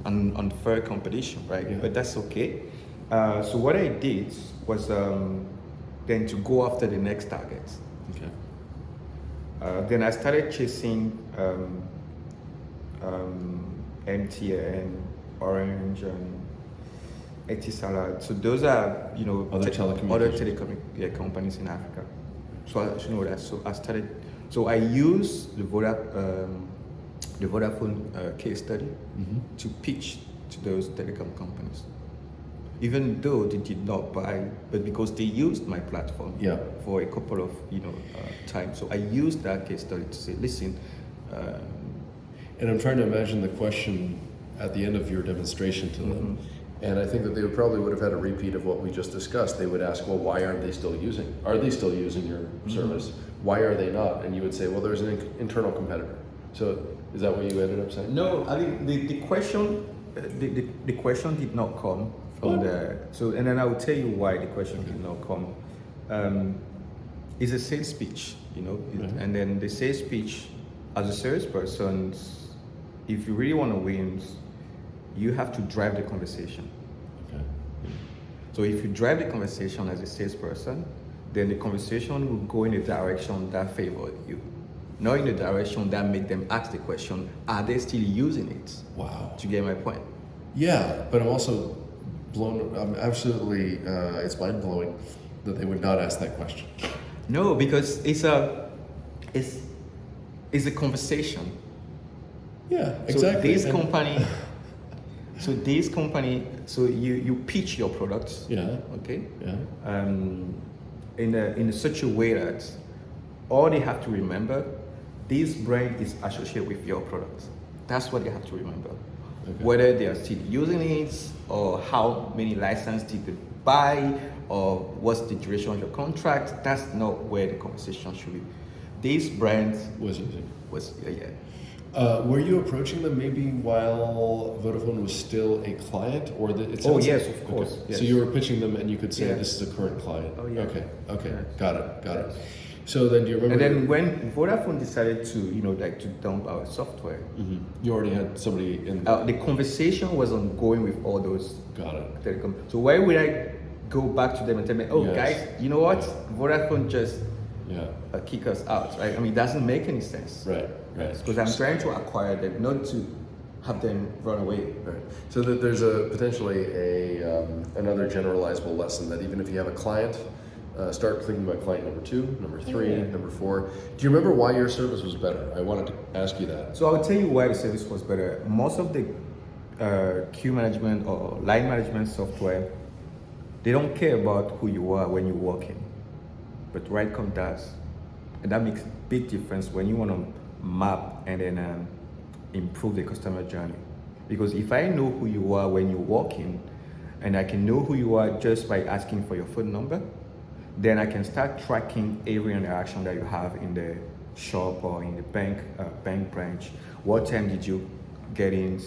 unfair competition, right? Yeah. But that's okay. So what I did was then to go after the next target. Okay. Then I started chasing MTN, Orange, and Etisalat. So those are Other telecommunications. companies in Africa. So I started. So I used the Vodafone case study to pitch to those telecom companies. Even though they did not buy, but because they used my platform for a couple of times. So I used that case study to say, listen. And I'm trying to imagine the question at the end of your demonstration to them. And I think that they probably would have had a repeat of what we just discussed. They would ask, well, why aren't they still using? Are they still using your service? Why are they not? And you would say, well, there's an internal competitor. So is that what you ended up saying? No, I mean the question, the question did not come from there. So, and then I will tell you why the question did not come. It's a sales pitch, and then the sales pitch, as a salesperson, if you really want to win, you have to drive the conversation. Okay. So if you drive the conversation as a salesperson, then the conversation will go in a direction that favors you, not in the direction that make them ask the question, are they still using it? Wow. To get my point? Yeah, but I'm also blown. I'm absolutely. It's mind blowing that they would not ask that question. No, because it's a conversation. Yeah, So exactly. this company, so you pitch your products, Yeah. okay, Yeah. in such a way that all they have to remember, this brand is associated with your product. That's what they have to remember. Okay. Whether they are still using it, or how many licenses did they buy, or what's the duration of your contract, that's not where the conversation should be. This brand Was easy. was, yeah. Were you approaching them maybe while Vodafone was still a client, or it sounds yes, like- of course, Okay. yes. So you were pitching them, and you could say Yeah. this is a current client. Oh, yeah. Okay. Yes. Got it. Yes. So then, do you remember? And then when Vodafone decided to, to dump our software, Mhm. You already had somebody in. the conversation was ongoing with all those Got it. telecom. So why would I go back to them and tell them, oh Yes. guys, you know what? Vodafone just Yeah. kick us out, right? I mean, it doesn't make any sense. Right. Because I'm trying to acquire them, not to have them run away. Right. So that there's a potentially another generalizable lesson that even if you have a client, start thinking about client number 2, number 3, Yeah. number 4. Do you remember why your service was better? I wanted to ask you that. So I'll tell you why the service was better. Most of the queue management or line management software, they don't care about who you are when you walk in, but RightCom does, and that makes a big difference when you want to map and then improve the customer journey. Because if I know who you are when you walk in, and I can know who you are just by asking for your phone number, then I can start tracking every interaction that you have in the shop or in the bank branch. What time did you get in?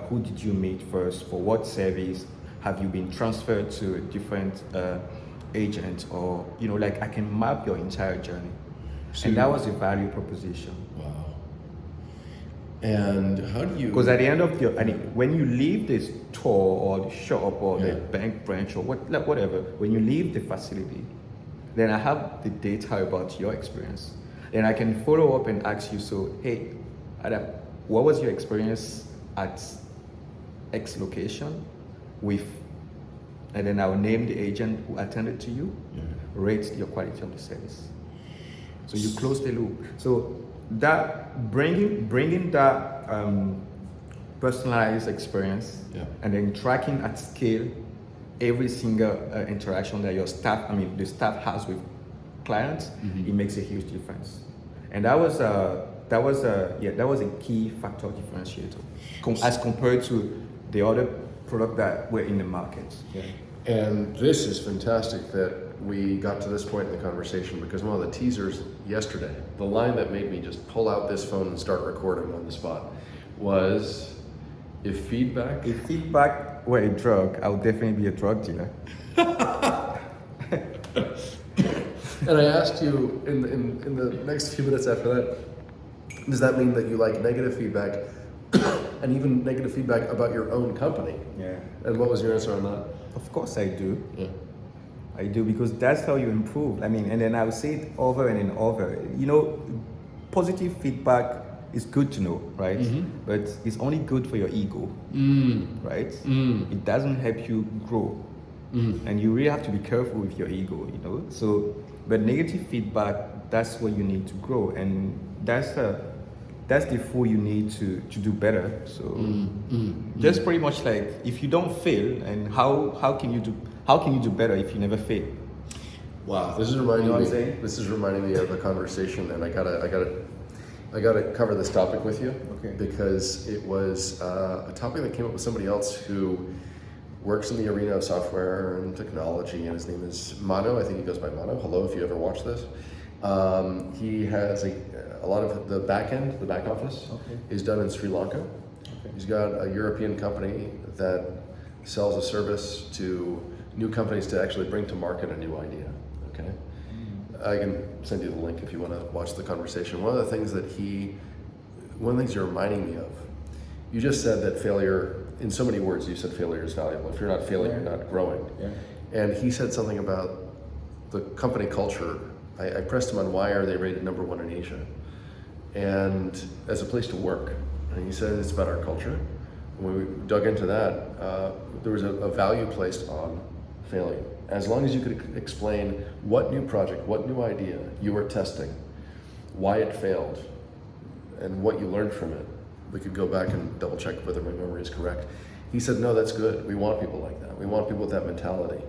Who did you meet first? For what service? Have you been transferred to a different agent? Or, I can map your entire journey. So and that was a value proposition. Wow. And how do you? Because at the end of when you leave the store or the shop or Yeah. the bank branch or whatever, when you leave the facility, then I have the data about your experience. Then I can follow up and ask you, so, hey, Adam, what was your experience at X location with, and then I'll name the agent who attended to you, rate your quality of the service. So you close the loop. So that bringing that personalized experience, Yeah. and then tracking at scale every single interaction that the staff has with clients, it makes a huge difference. And that was a key factor differentiator as compared to the other product that were in the market. Yeah. And this is fantastic that we got to this point in the conversation, because one of the teasers yesterday, the line that made me just pull out this phone and start recording on the spot, was if feedback Were a drug, I would definitely be a drug dealer. And I asked you in the next few minutes after that, does that mean that you like negative feedback and even negative feedback about your own company? Yeah. And what was your answer on that? Of course I do. Yeah. I do, because that's how you improve. And then I would say it over and over. Positive feedback is good to know, right? But it's only good for your ego, right? It doesn't help you grow. And you really have to be careful with your ego, So, but negative feedback, that's what you need to grow. And that's the fool you need to do better. So just pretty much like, if you don't fail, and how can you do better if you never fail? Wow, this is reminding You know what me. I'm saying? This is reminding me of a conversation, and I gotta cover this topic with you. Okay. Because it was a topic that came up with somebody else who works in the arena of software and technology, and his name is Mano. I think he goes by Mano. Hello, if you ever watch this. He has a lot of the back office is done in Sri Lanka. Okay. He's got a European company that sells a service to new companies to actually bring to market a new idea. Okay, I can send you the link if you want to watch the conversation. One of the things you're reminding me of, you just said that failure, in so many words, you said failure is valuable. If you're not failing, you're not growing. Yeah. And he said something about the company culture. I pressed him on why are they rated number 1 in Asia, and as a place to work. And he said it's about our culture. And when we dug into that, there was a value placed on failing. As long as you could explain what new project, what new idea you were testing, why it failed, and what you learned from it, we could go back and double check whether my memory is correct. He said, no, that's good. We want people like that. We want people with that mentality.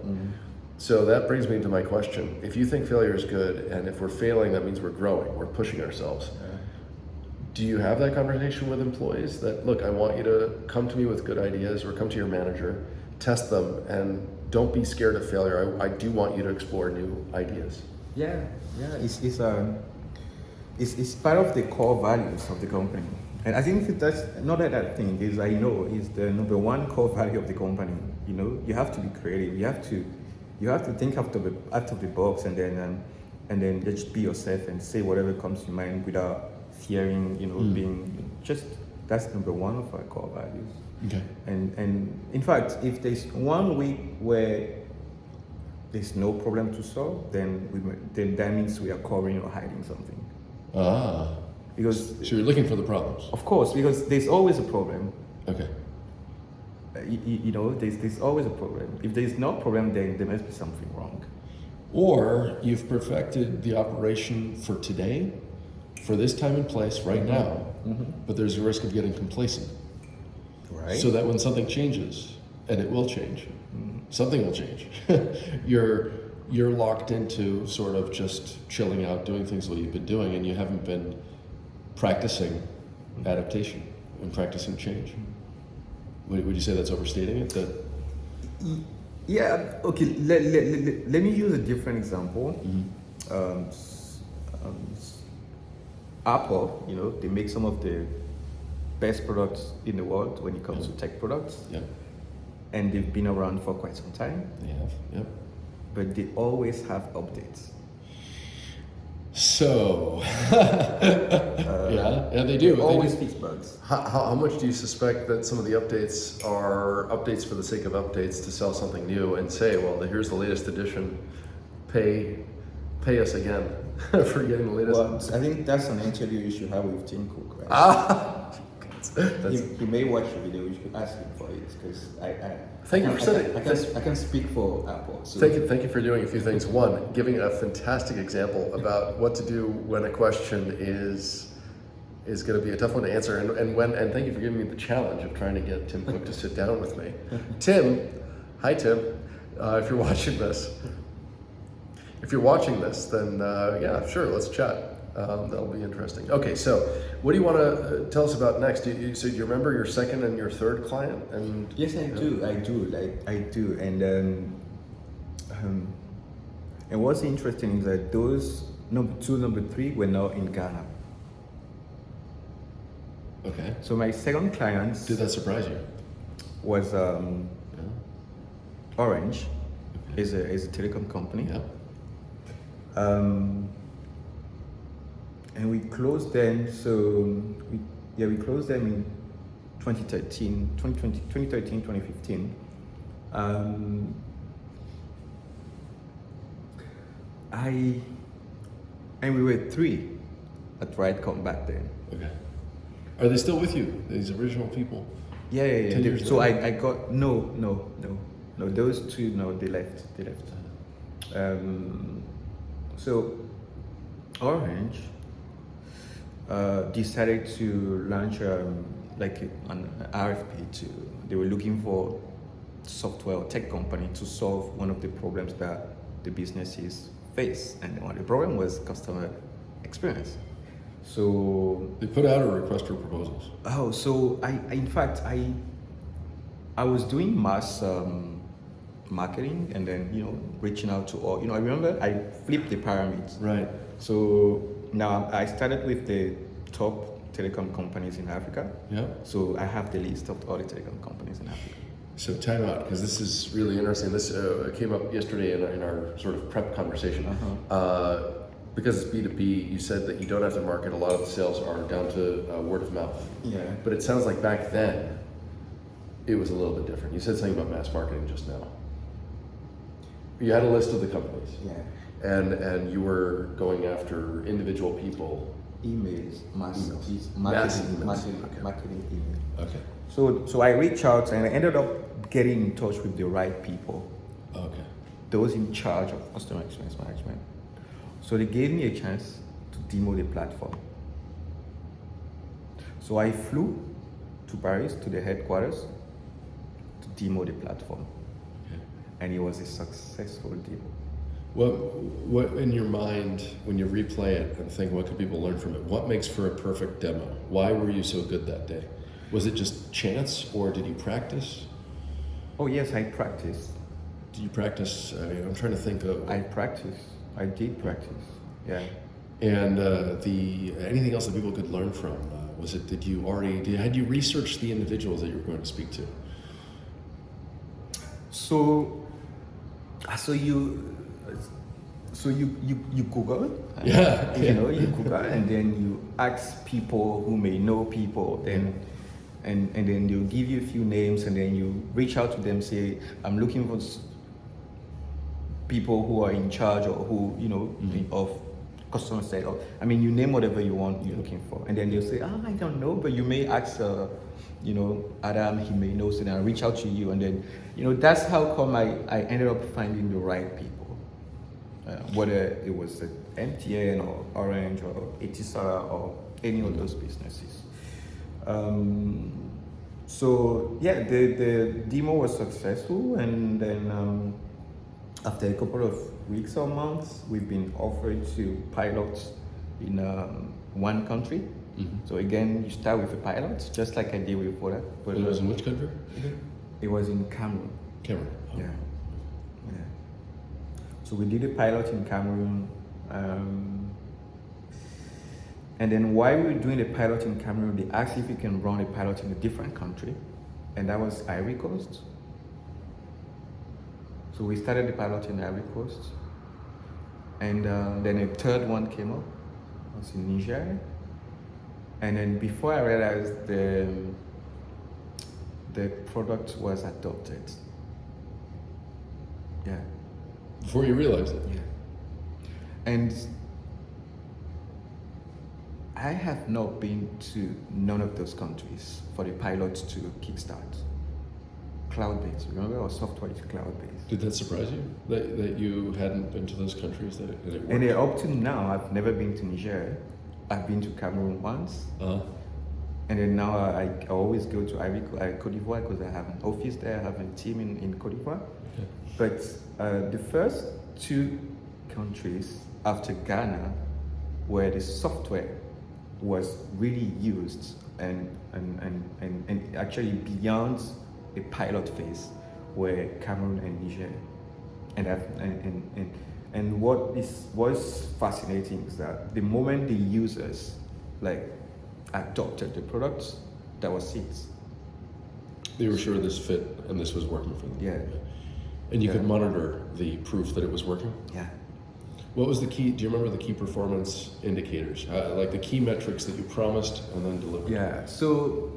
So that brings me to my question. If you think failure is good, and if we're failing, that means we're growing, we're pushing ourselves. Do you have that conversation with employees that, look, I want you to come to me with good ideas, or come to your manager, test them, and don't be scared of failure. I do want you to explore new ideas. Yeah, it's part of the core values of the company. And I think that's not that I think is I know is the number one core value of the company. You know, you have to be creative. You have to think out of the box, and then just be yourself and say whatever comes to mind without fearing. You know, being just that's number one of our core values. Okay. And in fact, if there's 1 week where there's no problem to solve, then that means we are covering or hiding something. Ah. Because So you're looking for the problems. of course, because there's always a problem. Okay. You know, there's always a problem. If there's no problem, then there must be something wrong. Or you've perfected the operation for today, for this time and place, right now, but there's a risk of getting complacent. Right. So that when something changes, and it will change, something will change, you're locked into sort of just chilling out, doing things that you've been doing, and you haven't been practicing adaptation and practicing change. Would you say that's overstating it? That Yeah. Okay. Let me use a different example. Apple, you know, they make some of the best products in the world when it comes to tech products, and they've been around for quite some time. they have, yep. But they always have updates. So, yeah, they do. They always fix bugs. How much do you suspect that some of the updates are updates for the sake of updates to sell something new and say, well, here's the latest edition, pay us again for getting the latest? Well, I think that's an interview you should have with Tim Cook, right? He may watch the video. You should ask him for it, because I can speak for Apple. So. Thank you for doing a few things. One, giving a fantastic example about what to do when a question is going to be a tough one to answer, and thank you for giving me the challenge of trying to get Tim Cook to sit down with me. Tim, hi Tim, if you're watching this. If you're watching this, then yeah, sure, let's chat. That'll be interesting. Okay, so what do you want to tell us about next? So do you remember your second and your third client? And yes, I do. And what's interesting is that those number 2, number 3 were now in Ghana. Okay. So my second client Did that surprise you? was Orange, is a telecom company. Yeah. And we closed them. So we closed them in 2013, 2015. And we were 3 at RightCom back then. Okay. Are they still with you? These original people? Yeah. 10 years So later? I got no. Those 2, no, they left. So Orange decided to launch like an RFP. They were looking for software or tech company to solve one of the problems that the businesses face, and one of the problem was customer experience. So They put out a request for proposals. Oh, so I was doing mass marketing, and then reaching out to all. I remember I flipped the pyramids. Right. So now I started with the top telecom companies in Africa. Yeah. So I have the list of all the telecom companies in Africa. So time out, because this is really interesting. This came up yesterday in our sort of prep conversation. Because it's B2B, you said that you don't have to market. A lot of the sales are down to word of mouth. Yeah. But it sounds like back then, it was a little bit different. You said something about mass marketing just now. You had a list of the companies. Yeah. And you were going after individual people. Emails, Mass marketing email. Okay. So I reached out, and I ended up getting in touch with the right people. Okay. Those in charge of customer experience management. So they gave me a chance to demo the platform. So I flew to Paris, to the headquarters, to demo the platform. Okay. And it was a successful demo. What in your mind, when you replay it and think, what could people learn from it? What makes for a perfect demo? Why were you so good that day? Was it just chance, or did you practice? Oh yes, I practiced. Did you practice? I'm trying to think of. I practiced. I did practice. Yeah. And anything else that people could learn from? Was it? Had you researched the individuals that you were going to speak to? So you Google, Yeah. you Google, and then you ask people who may know people, then and then they'll give you a few names, and then you reach out to them, say, I'm looking for people who are in charge or who of customer side, or you name whatever you want you're looking for, and then they'll say, I don't know, but you may ask Adam, he may know, so then I'll reach out to you, and then that's how come I ended up finding the right people. Whether it was MTN or Orange or Etisara or any of those businesses. So yeah, the demo was successful, and then after a couple of weeks or months, we've been offered to pilot in one country. Mm-hmm. So again, you start with a pilot, just like I did with Voda. But it was in which country? It was in Cameroon. Cameroon. Oh. Yeah. So we did a pilot in Cameroon, and then while we were doing the pilot in Cameroon, they asked if we can run a pilot in a different country, and that was Ivory Coast. So we started the pilot in Ivory Coast, and then a third one came up. It was in Niger, and then before I realized the product was adopted. Yeah. Before you realized it. Yeah. And I have not been to none of those countries for the pilot to kickstart. Cloud-based, remember, our software is cloud-based. Did that surprise you that you hadn't been to those countries that it worked? And up to now, I've never been to Niger. I've been to Cameroon once. Uh-huh. And then now I always go to Côte d'Ivoire because I have an office there. I have a team in Côte d'Ivoire. Okay. But the first two countries after Ghana, where the software was really used and actually beyond a pilot phase, were Cameroon and Niger. And what was fascinating is that the moment the users adopted the products, that was it. They were sure this fit and this was working for them. Yeah. And you could monitor the proof that it was working? Yeah. What was the key, do you remember the key performance indicators? Like the key metrics that you promised and then delivered? Yeah, so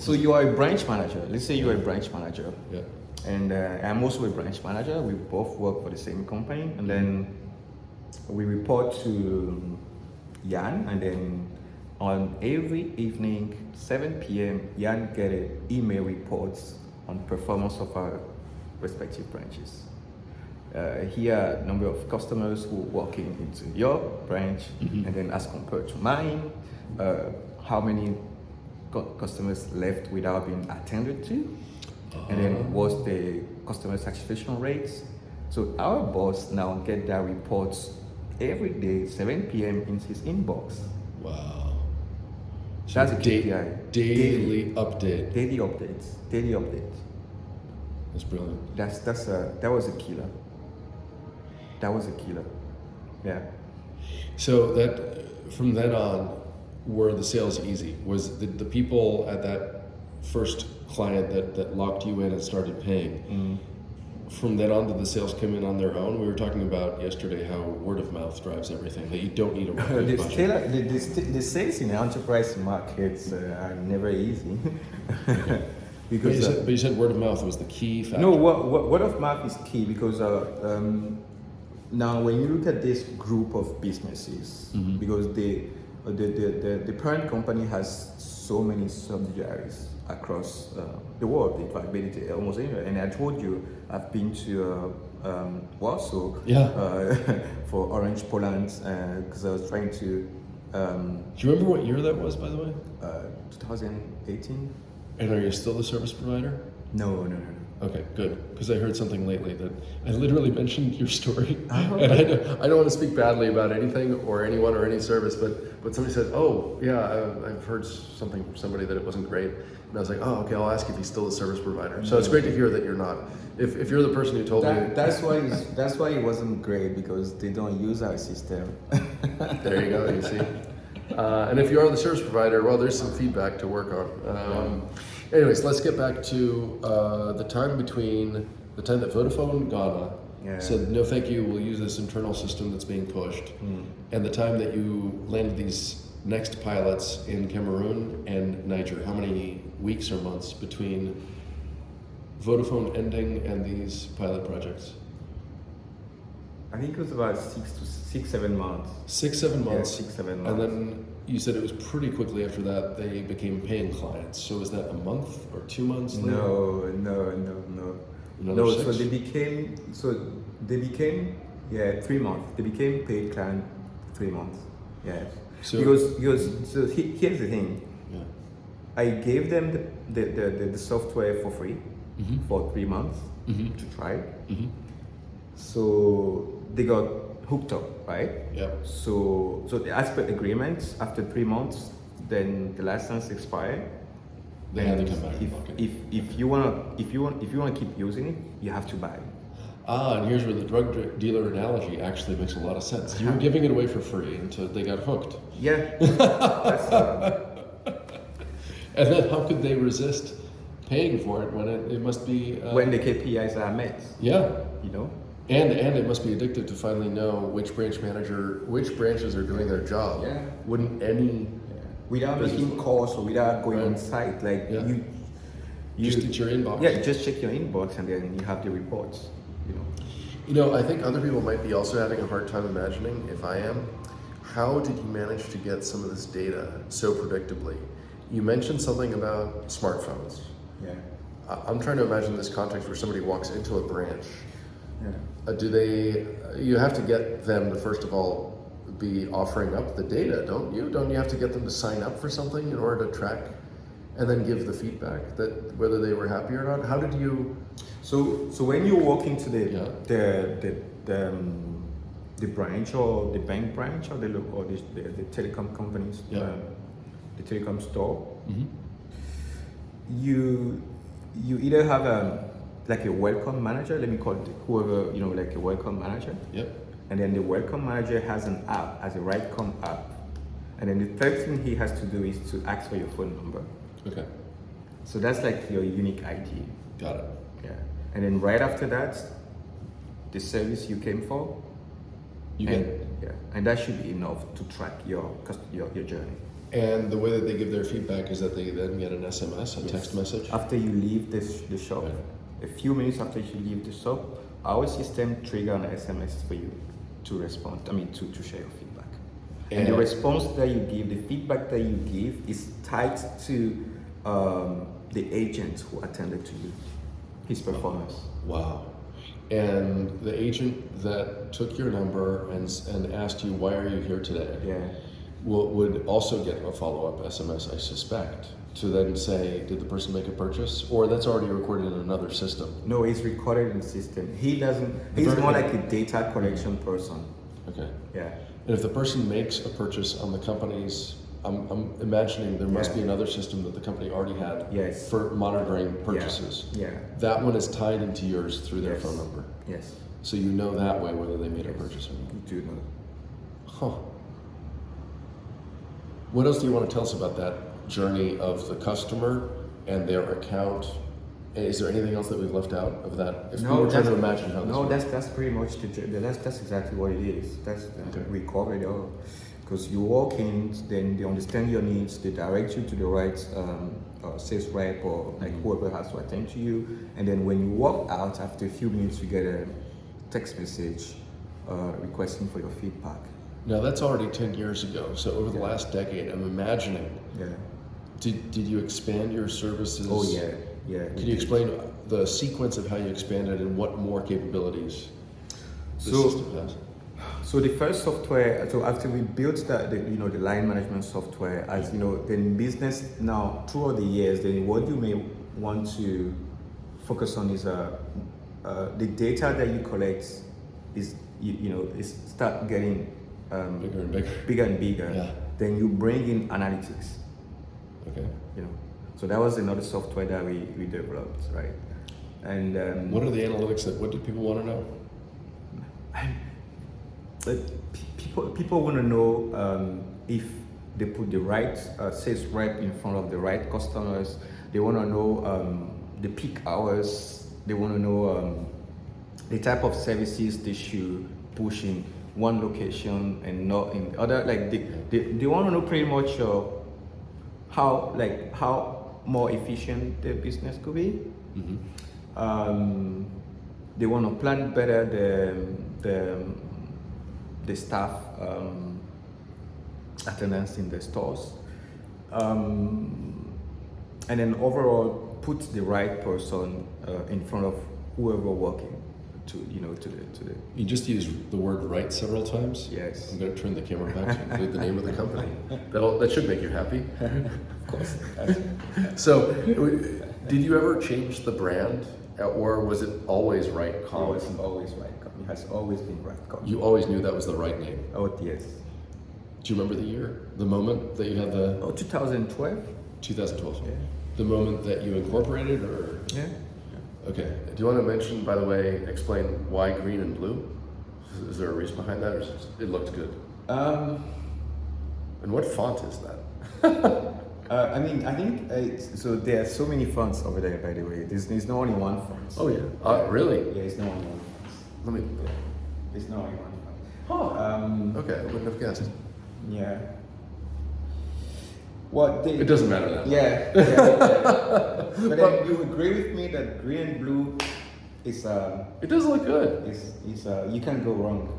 you are a branch manager. Let's say you are a branch manager. Yeah. And I'm also a branch manager. We both work for the same company. And then we report to Jan, and then on every evening, 7 p.m., Jan get email reports on performance of our respective branches. Here, number of customers who walk into your branch, and then as compared to mine, how many customers left without being attended to, and then what's the customer satisfaction rates. So our boss now get that reports every day, 7 p.m. in his inbox. Wow. So That's a KPI. Daily update. Daily updates. That's brilliant. That was a killer. Yeah. So that from then on, were the sales easy? Was the people at that first client that locked you in and started paying, from then on did the sales come in on their own? We were talking about yesterday how word of mouth drives everything, that you don't need a marketing budget. The sales in the enterprise markets are never easy. Because but you said word of mouth was the key factor. No, word of mouth is key because now when you look at this group of businesses, because the parent company has so many subsidiaries across the world, in fact, basically almost anywhere. And I told you I've been to Warsaw for Orange Poland because I was trying to Do you remember what year that was, by the way? 2018. And are you still the service provider? No. Okay, good. Because I heard something lately that I literally mentioned your story, Oh. and I don't want to speak badly about anything or anyone or any service, but somebody said, "Oh, yeah, I've heard something from somebody that it wasn't great," and I was like, "Oh, okay, I'll ask if he's still a service provider." So it's great to hear that you're not. If you're the person who told me, That's why it wasn't great, because they don't use our system. there you go. You see. And if you are the service provider, well, there's some feedback to work on. Anyways, let's get back to the time between the time that Vodafone Ghana said, no thank you, we'll use this internal system that's being pushed, and the time that you landed these next pilots in Cameroon and Niger. How many weeks or months between Vodafone ending and these pilot projects? I think it was about 7 months. 6-7 months. Yeah, 6-7 months. And then you said it was pretty quickly after that they became paying clients. So is that a month or 2 months later? No. Another 6? So they became 3 months. They became paid client 3 months. Yes. So- Here's the thing. Yeah. I gave them the software for free for 3 months to try. So they got hooked up, right? Yep. So as per agreement, after 3 months, then the license expired. They had to come back If, and bucket. if you wanna keep using it, you have to buy. And here's where the drug dealer analogy actually makes a lot of sense. You were giving it away for free until they got hooked. Yeah. That's, And then how could they resist paying for it when it must be... when the KPIs are met, Yeah. you know. And it must be addictive to finally know which branches are doing their job. Yeah. Wouldn't any... Without making calls or without going on site, like Yeah. you Just get your inbox. Yeah, just check your inbox and then you have the reports, you know. You know, I think other people might be also having a hard time imagining, if I am, how did you manage to get some of this data so predictably? You mentioned something about smartphones. Yeah. I'm trying to imagine this context where somebody walks into a branch. Yeah. You have to get them to, first of all, be offering up the data, don't you? Don't you have to get them to sign up for something in order to track and then give the feedback that whether they were happy or not? How did you... So when you walk into the branch or the bank branch or the telecom companies, the telecom store, you either have like a welcome manager, let me call it whoever, you know, like a welcome manager. Yep. And then the welcome manager has an app, has a RightCom app. And then the third thing he has to do is to ask for your phone number. Okay. So that's like your unique ID. Got it. Yeah. And then right after that, the service you came for. And that should be enough to track your journey. And the way that they give their feedback is that they then get an SMS, a text message? After you leave the shop, a few minutes after you leave the shop, our system trigger an SMS for you to respond, to share your feedback. And the response that you give, the feedback that you give is tied to the agent who attended to you, his performance. Wow. And the agent that took your number and asked you, why are you here today? Yeah. Would also get a follow-up SMS, I suspect, to then say, did the person make a purchase? Or that's already recorded in another system? No, it's recorded in the system. He's more like a data collection person. Okay. Yeah. And if the person makes a purchase on the company's, I'm imagining there must be another system that the company already had for monitoring purchases. Yeah. That one is tied into yours through their phone number. Yes. So you know that way whether they made a purchase or not. You do know. Huh. What else do you want to tell us about that journey of the customer and their account? Is there anything else that we've left out of that? If we were trying to imagine how this works. that's pretty much that's exactly what it is. We covered it all. Because you walk in, then they understand your needs, they direct you to the right sales rep or like whoever has to attend to you, and then when you walk out after a few minutes, you get a text message requesting for your feedback. Now that's already 10 years ago. So over the last decade, I'm imagining. Yeah. Did you expand your services? Oh yeah. Can you explain the sequence of how you expanded and what more capabilities the system has? So the first software, so after we built the line management software, as you know, then business now throughout the years, then what you may want to focus on is the data that you collect is is start getting bigger and bigger. Yeah. Then you bring in analytics. Okay. So that was another software that we developed, right? And what are the analytics what do people want to know? But people want to know if they put the right sales rep in front of the right customers. They want to know the peak hours. They want to know the type of services they should push in one location and not in other. Like they want to know pretty much how more efficient their business could be. Mm-hmm. They want to plan better the staff attendance in the stores, and then overall put the right person in front of whoever working to the. You just used the word "right" several times. Yes. I'm going to turn the camera back to include the name of the company. That should make you happy. Of course. So, did you ever change the brand, or was it always RightCom? It was always RightCom. It has always been RightCom. You always knew that was the right name. Oh yes. Do you remember the year, the moment that you had the? 2012. 2012. Yeah. The moment that you incorporated, or? Yeah. Okay. Do you want to mention, by the way, explain why green and blue? Is there a reason behind that, or it looked good? And what font is that? I think so. There are so many fonts over there. By the way, there's no only one font. Oh yeah. Really? Yeah, there's no only one font. Let me. Yeah. There's no only one font. Okay, I wouldn't have guessed. Yeah. What It doesn't matter that. Yeah. But then you agree with me that green and blue is It does look good. is you can't go wrong.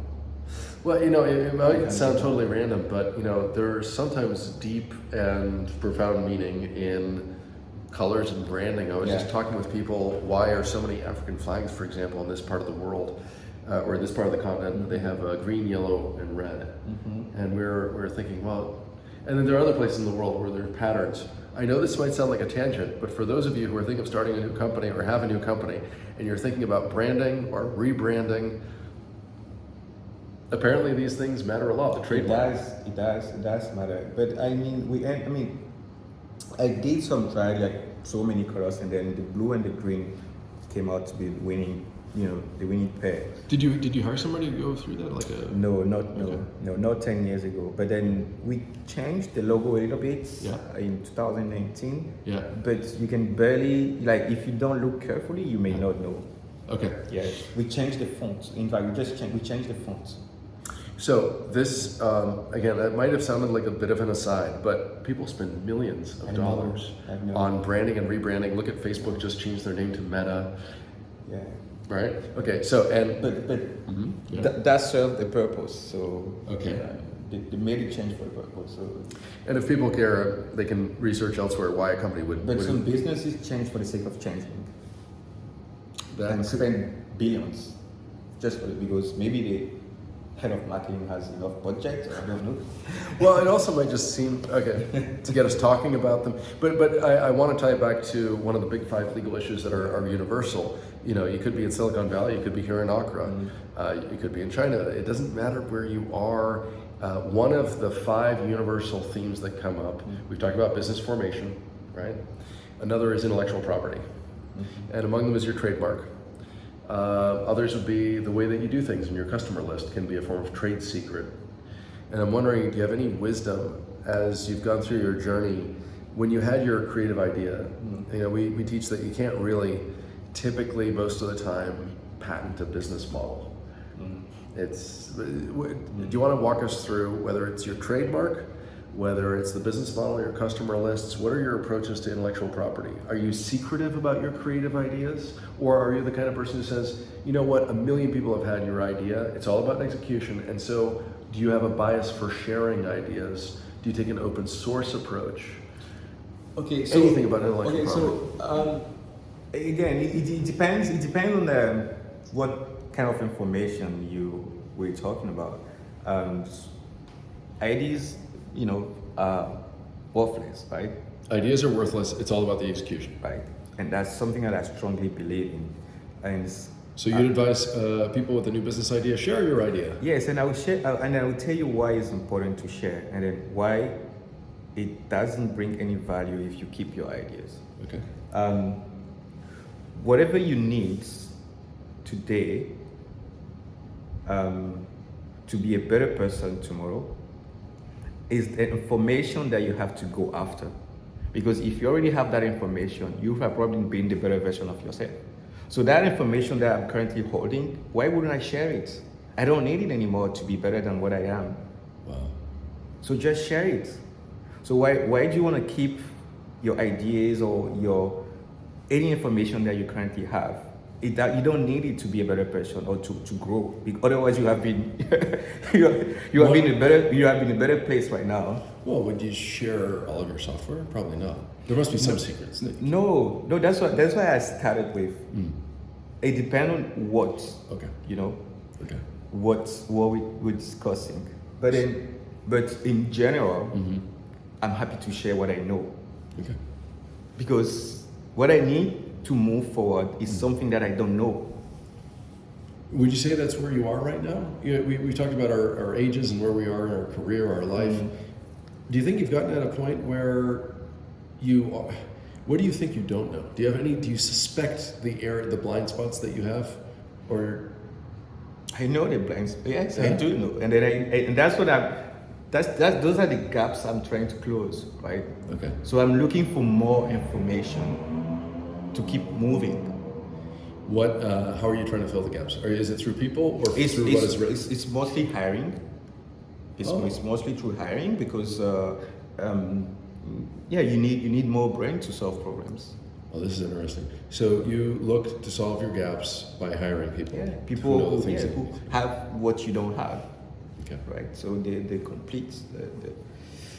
Well, it might sound totally random, but there's sometimes deep and profound meaning in colors and branding. I was just talking with people, why are so many African flags, for example, in this part of the world, or this part of the continent, they have green, yellow, and red. Mm-hmm. And we're thinking, well, and then there are other places in the world where there are patterns. I know this might sound like a tangent, but for those of you who are thinking of starting a new company or have a new company, and you're thinking about branding or rebranding, apparently these things matter a lot. The trademark. It does matter. But I did some try like so many colors, and then the blue and the green came out to be winning. The winning pair. Did you hire somebody to go through that No, not 10 years ago. But then we changed the logo a little bit in 2019. Yeah. But you can barely if you don't look carefully, you may not know. Okay. Yeah. We changed the font. In fact, we changed the font. So this, again, that might have sounded like a bit of an aside, but people spend millions of dollars on branding and rebranding. Look at Facebook, just changed their name to Meta. Yeah. Right? Okay, so, and... But that served the purpose, so... Okay. They made a change for the purpose, so... And if people care, they can research elsewhere why a company would... But some businesses change for the sake of changing. And spend billions just for it, because maybe the head of marketing has enough budget, I don't know. Well, it also might just seem, to get us talking about them. But I want to tie it back to one of the big 5 legal issues that are universal. You could be in Silicon Valley, you could be here in Accra, you could be in China. It doesn't matter where you are. One of the 5 universal themes that come up, we've talked about business formation, right? Another is intellectual property. And among them is your trademark. Others would be the way that you do things, and your customer list can be a form of trade secret. And I'm wondering, do you have any wisdom as you've gone through your journey, when you had your creative idea? We teach that you can't really, typically most of the time, patent a business model. Do you want to walk us through whether it's your trademark, whether it's the business model, your customer lists? What are your approaches to intellectual property? Are you secretive about your creative ideas? Or are you the kind of person who says, you know what, 1 million people have had your idea, it's all about execution, and so do you have a bias for sharing ideas? Do you take an open source approach? Okay, so... Anything about intellectual property? So, again, it depends on what kind of information we're talking about. Ideas, are worthless, right? Ideas are worthless. It's all about the execution. Right, and that's something that I strongly believe in. And So you'd advise people with a new business idea, share your idea. yes, and I will share, and I will tell you why it's important to share, and then why it doesn't bring any value if you keep your ideas. Okay. Whatever you need today to be a better person tomorrow is the information that you have to go after. Because if you already have that information, you have probably been the better version of yourself. So that information that I'm currently holding, why wouldn't I share it? I don't need it anymore to be better than what I am. Wow. So just share it. So why do you want to keep your ideas or any information that you currently have? That you don't need it to be a better person or to grow. Otherwise, you have been you have been in a better place right now. Well, would you share all of your software? Probably not. There must be some secrets. No. That's why I started with. It depends on what. Okay. Okay. What we're discussing. But in general, I'm happy to share what I know. Okay. Because what I need to move forward is something that I don't know. Would you say that's where you are right now? We talked about our ages and where we are in our career, our life. Do you think you've gotten at a point where what do you think you don't know? Do you suspect the blind spots that you have? Or I know the blind spots. Yes, I do know. And then and that's what those are the gaps I'm trying to close, right? Okay. So I'm looking for more information to keep moving. What? How are you trying to fill the gaps? Or is it through people or through what is written? It's mostly hiring. It's mostly through hiring because you need more brain to solve problems. Well, this is interesting. So you look to solve your gaps by hiring people. Yeah, people who know the things who have what you don't have. Okay. Right. So they complete the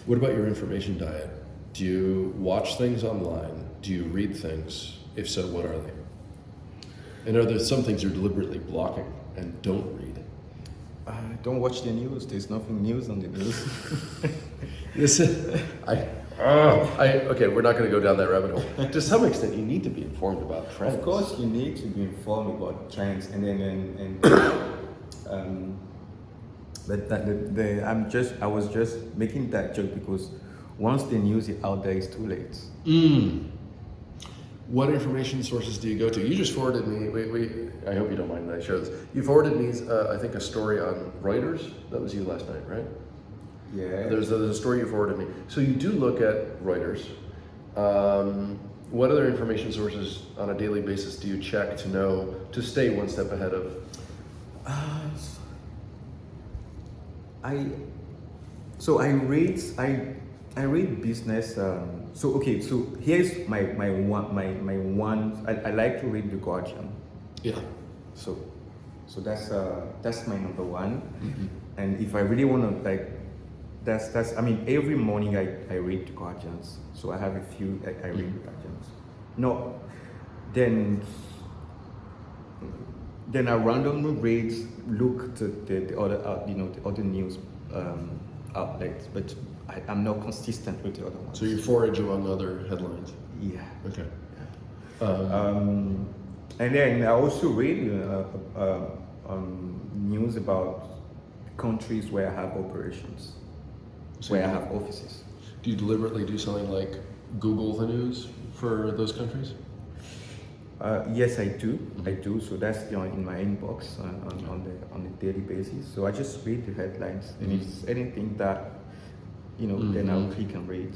What about your information diet? Do you watch things online? Do you read things? If so, what are they? And are there some things you're deliberately blocking and don't read? Don't watch the news. There's nothing news on the news. Okay, we're not going to go down that rabbit hole. To some extent, you need to be informed about trends. Of course, you need to be informed about trends, and then but I was just making that joke because once the news is out there, it's too late. What information sources do you go to? You just forwarded me. I hope you don't mind that I share this. You forwarded me, I think, a story on Reuters. That was you last night, right? Yeah. There's a story you forwarded me. So you do look at Reuters. What other information sources on a daily basis do you check to stay one step ahead of? I read business. So here's my one. I like to read The Guardian. Yeah. So that's my number one. And if I really want to that's I mean every morning I read The Guardians. So I have a few I read The Guardians. No, then I randomly look to the other the other news outlets, but I'm not consistent with the other ones. So you forage among other headlines. Yeah. Okay. And then I also read news about countries where I have operations, where I have offices. Do you deliberately do something like Google the news for those countries? Yes, I do. I do. So that's in my inbox on a daily basis. So I just read the headlines, and if it's anything that then I'll click and read.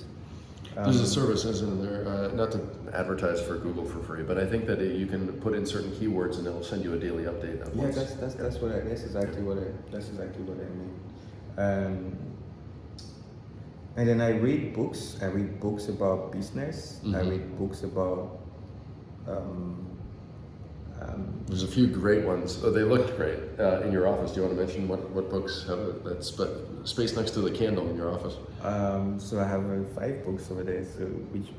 There's a service, isn't there? Not to advertise for Google for free, but I think that you can put in certain keywords and it'll send you a daily update. That's exactly what I mean. And then I read books. I read books about business. I read books about. There's a few great ones. Oh, they looked great in your office. Do you want to mention what books have that space next to the candle in your office? So I have 5 books over there. So which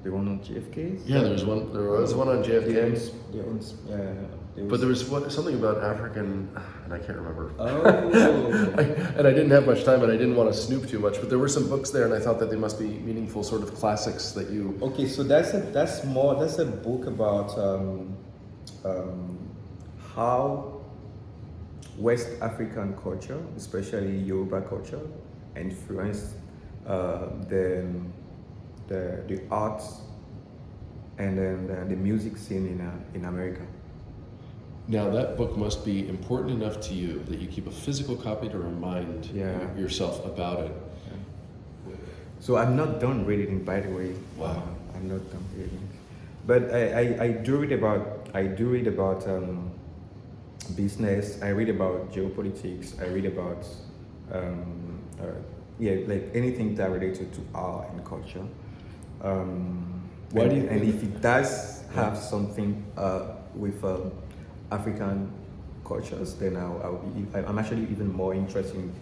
The one on JFK? Yeah, there was one on JFK. But there was something about African, and I can't remember. Oh. And I didn't have much time, and I didn't want to snoop too much. But there were some books there, and I thought that they must be meaningful, sort of classics that you. Okay, so that's a book about how West African culture, especially Yoruba culture, influenced the arts and then the music scene in America. Now that book must be important enough to you that you keep a physical copy to remind yourself about it. Yeah. So I'm not done reading it, by the way. Wow. I'm not done reading it. But I do read about business. I read about geopolitics. I read about like anything that related to art and culture. If it does have something with African cultures, then I'm actually even more interested in,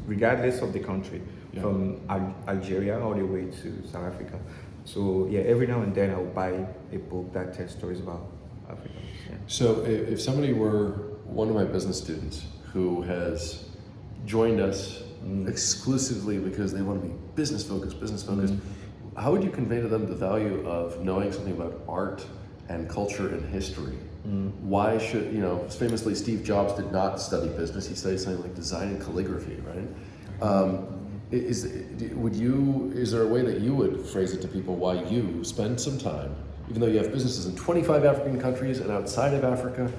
regardless of the country, from Algeria all the way to South Africa. So yeah, every now and then I'll buy a book that tells stories about Africa. Yeah. So if somebody were one of my business students who has joined us exclusively because they want to be business focused, how would you convey to them the value of knowing something about art and culture and history? Why should, famously Steve Jobs did not study business, he studied something like design and calligraphy, right? Is there a way that you would phrase it to people why you spend some time, even though you have businesses in 25 African countries and outside of Africa,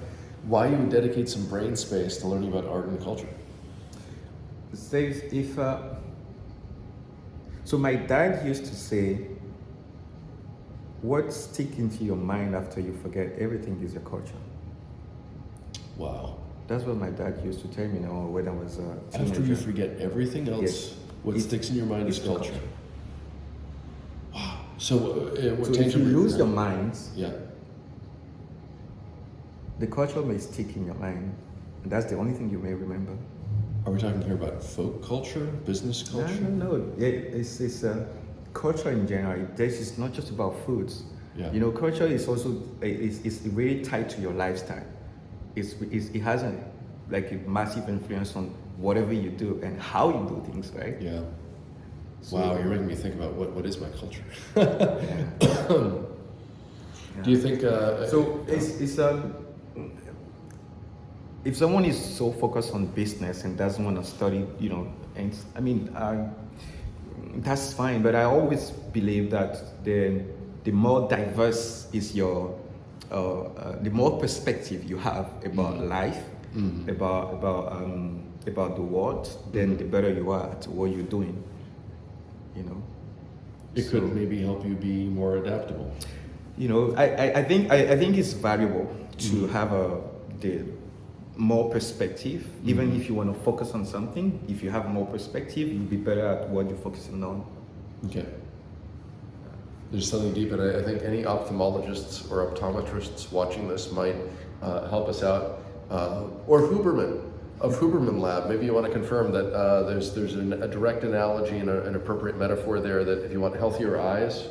why you would dedicate some brain space to learning about art and culture? So my dad used to say, what sticks into your mind after you forget everything is your culture. Wow. That's what my dad used to tell me now when I was a teenager. After you forget everything else, yes. What sticks in your mind is culture. Wow. So if you lose your mind, yeah, the culture may stick in your mind, and that's the only thing you may remember. Are we talking here about folk culture, business culture? No. Yeah, it's culture in general. This is not just about foods. Yeah. Culture is also it's really tied to your lifestyle. It has a massive influence on whatever you do and how you do things, right? Yeah. So, wow, you're making me think about what is my culture. Do you think? If someone is so focused on business and doesn't want to study, that's fine. But I always believe that the more diverse is your, the more perspective you have about life, about the world, then the better you are at what you're doing. It could maybe help you be more adaptable. I think it's valuable to have the more perspective. Even if you want to focus on something, if you have more perspective, you'll be better at what you're focusing on. Okay. There's something deep, and I think any ophthalmologists or optometrists watching this might help us out. Or Huberman, of Huberman Lab. Maybe you want to confirm that there's a direct analogy and an appropriate metaphor there that if you want healthier eyes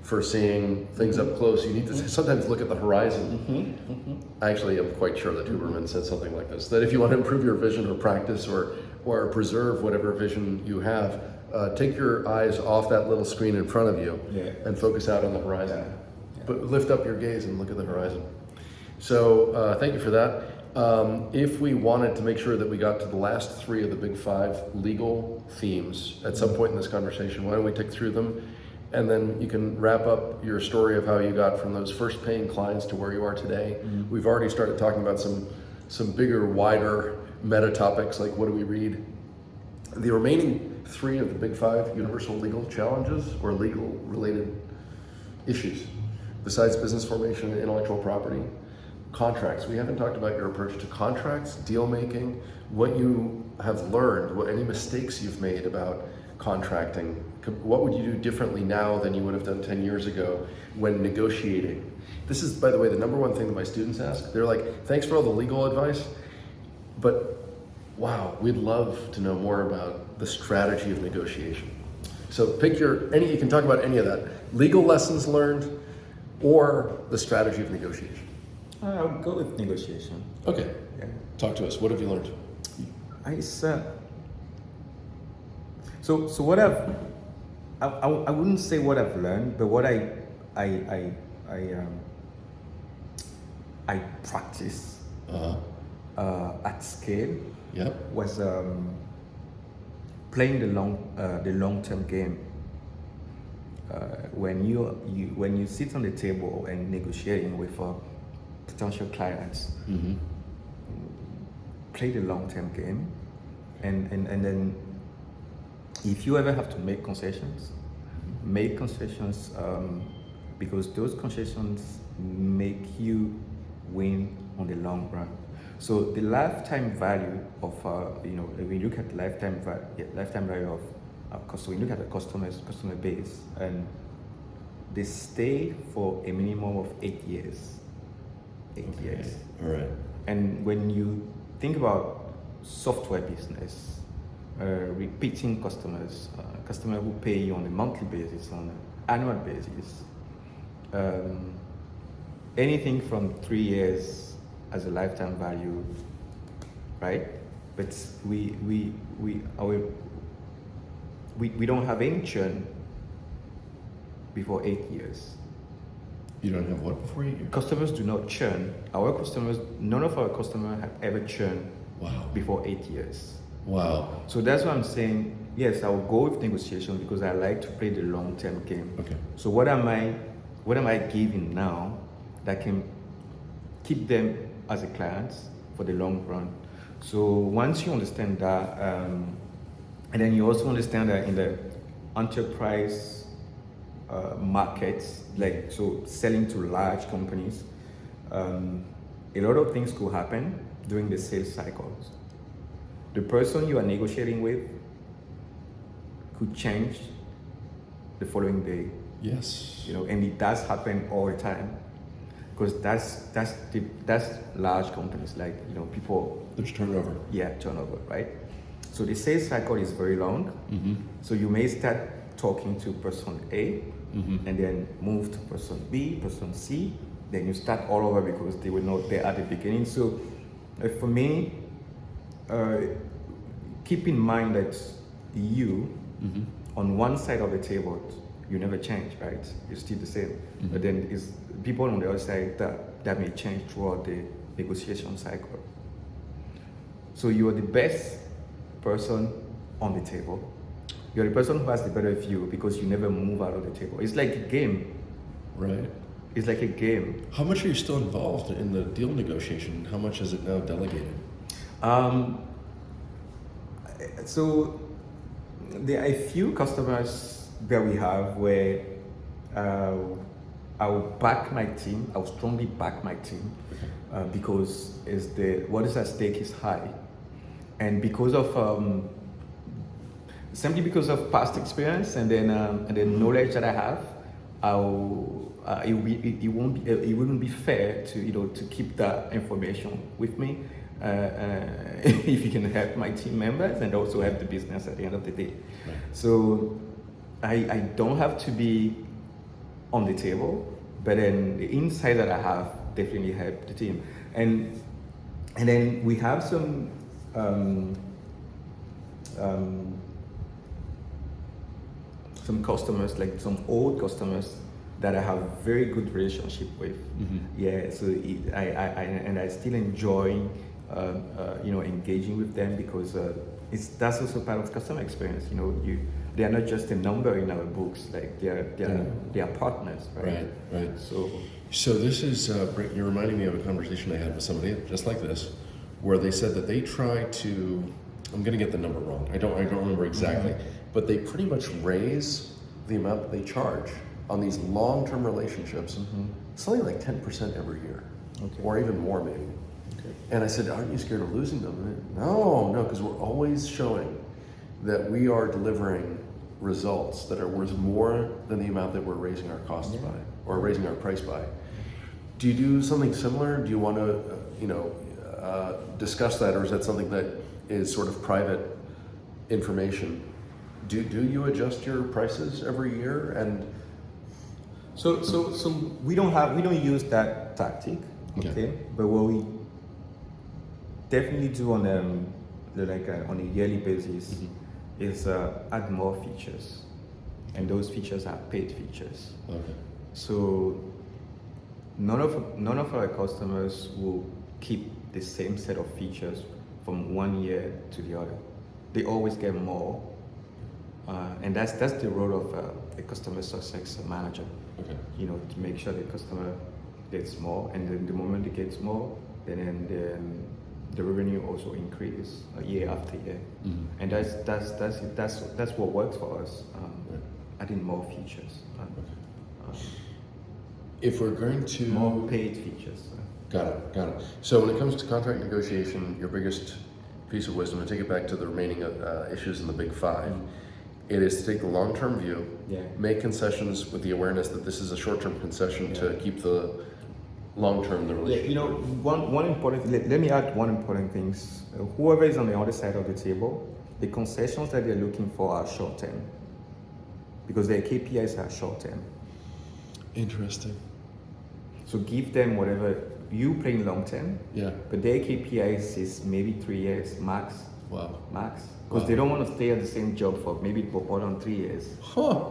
for seeing things up close, you need to sometimes look at the horizon. Actually, I'm quite sure that Huberman said something like this, that if you want to improve your vision or practice or preserve whatever vision you have, take your eyes off that little screen in front of you and focus out on the horizon. But lift up your gaze and look at the horizon. So thank you for that. If we wanted to make sure that we got to the last three of the big five legal themes at some point in this conversation, why don't we tick through them? And then you can wrap up your story of how you got from those first paying clients to where you are today. We've already started talking about some bigger, wider meta topics like what do we read? The remaining three of the big five universal legal challenges or legal related issues, besides business formation and intellectual property, contracts. We haven't talked about your approach to contracts, deal making, what you have learned, any mistakes you've made about contracting. What would you do differently now than you would have done 10 years ago when negotiating? This is, by the way, the number one thing that my students ask. They're like, thanks for all the legal advice, but wow, we'd love to know more about the strategy of negotiation. So pick you can talk about any of that. Legal lessons learned or the strategy of negotiation. I'll go with negotiation. Okay. Yeah. Talk to us. What have you learned? So what I wouldn't say what I've learned, but what I practice at scale Yep. was playing the long-term game. When you sit on the table and negotiating with potential clients, play the long-term game, and then if you ever have to make concessions, because those concessions make you win on the long run. So the lifetime value of when you look at lifetime value of customer, you look at the customer base, and they stay for a minimum of 8 years. 8 years. All right. And when you think about software business, repeating customers, customers who pay you on a monthly basis, on an annual basis, anything from 3 years as a lifetime value, right? But we don't have any churn before 8 years. You don't have what before you? Customers do not churn. None of our customers have ever churned before 8 years. Wow. So that's why I'm saying, yes, I will go with negotiation because I like to play the long-term game. Okay. So what am I giving now that can keep them as a client for the long run? So once you understand that, and then you also understand that in the enterprise markets, like so selling to large companies, a lot of things could happen during the sales cycles. The person you are negotiating with could change the following day. Yes. And it does happen all the time, because that's large companies, like people. There's turnover. Yeah, turnover, right? So the sales cycle is very long. So you may start talking to person A, and then move to person B, person C. Then you start all over because they were not there at the beginning. So for me, keep in mind that you, on one side of the table, you never change, right? You're still the same. But then it's people on the other side that may change throughout the negotiation cycle. So you are the best person on the table. You're the person who has the better view because you never move out of the table. It's like a game. Right. It's like a game. How much are you still involved in the deal negotiation? How much is it now delegated? So there are a few customers that we have where I will back my team. I will strongly back my team because what is at stake is high, and because of simply because of past experience and then knowledge that I have, it wouldn't be fair to keep that information with me. If you can help my team members and also help the business at the end of the day. Right. So I don't have to be on the table, but then the insight that I have definitely help the team. And then we have some customers, like some old customers that I have very good relationship with. Yeah, so I still enjoy engaging with them because that's also part of customer experience. They are not just a number in our books, like they are partners, right? Right. So this is you're reminding me of a conversation I had with somebody just like this, where they said that they try to. I'm going to get the number wrong. I don't remember exactly, but they pretty much raise the amount that they charge on these long-term relationships, something like 10% every year, or even more maybe. Okay. And I said, aren't you scared of losing them? No, because we're always showing that we are delivering results that are worth more than the amount that we're raising our costs by, or raising our price by. Do you do something similar? Do you want to, discuss that, or is that something that is sort of private information do you adjust your prices every year? And So we don't use that tactic, okay? But what we definitely do on on a yearly basis is add more features, and those features are paid features. Okay. So none of our customers will keep the same set of features from one year to the other. They always get more, and that's the role of a customer success manager. Okay. To make sure the customer gets more, and then the moment it gets more, then the revenue also increases year after year, and that's what works for us. Adding more features. If we're going to more paid features. Got it. So when it comes to contract negotiation, your biggest piece of wisdom, to take it back to the remaining issues in the big five, it is to take the long-term view, make concessions with the awareness that this is a short-term concession to keep the long-term the relationship. One important. Let me add one important thing. Whoever is on the other side of the table, the concessions that they're looking for are short-term, because their KPIs are short-term. Interesting. So give them whatever you playing long-term. Yeah. But their KPIs is maybe 3 years max. Wow. Max. Because they don't want to stay at the same job for maybe more than 3 years. Huh.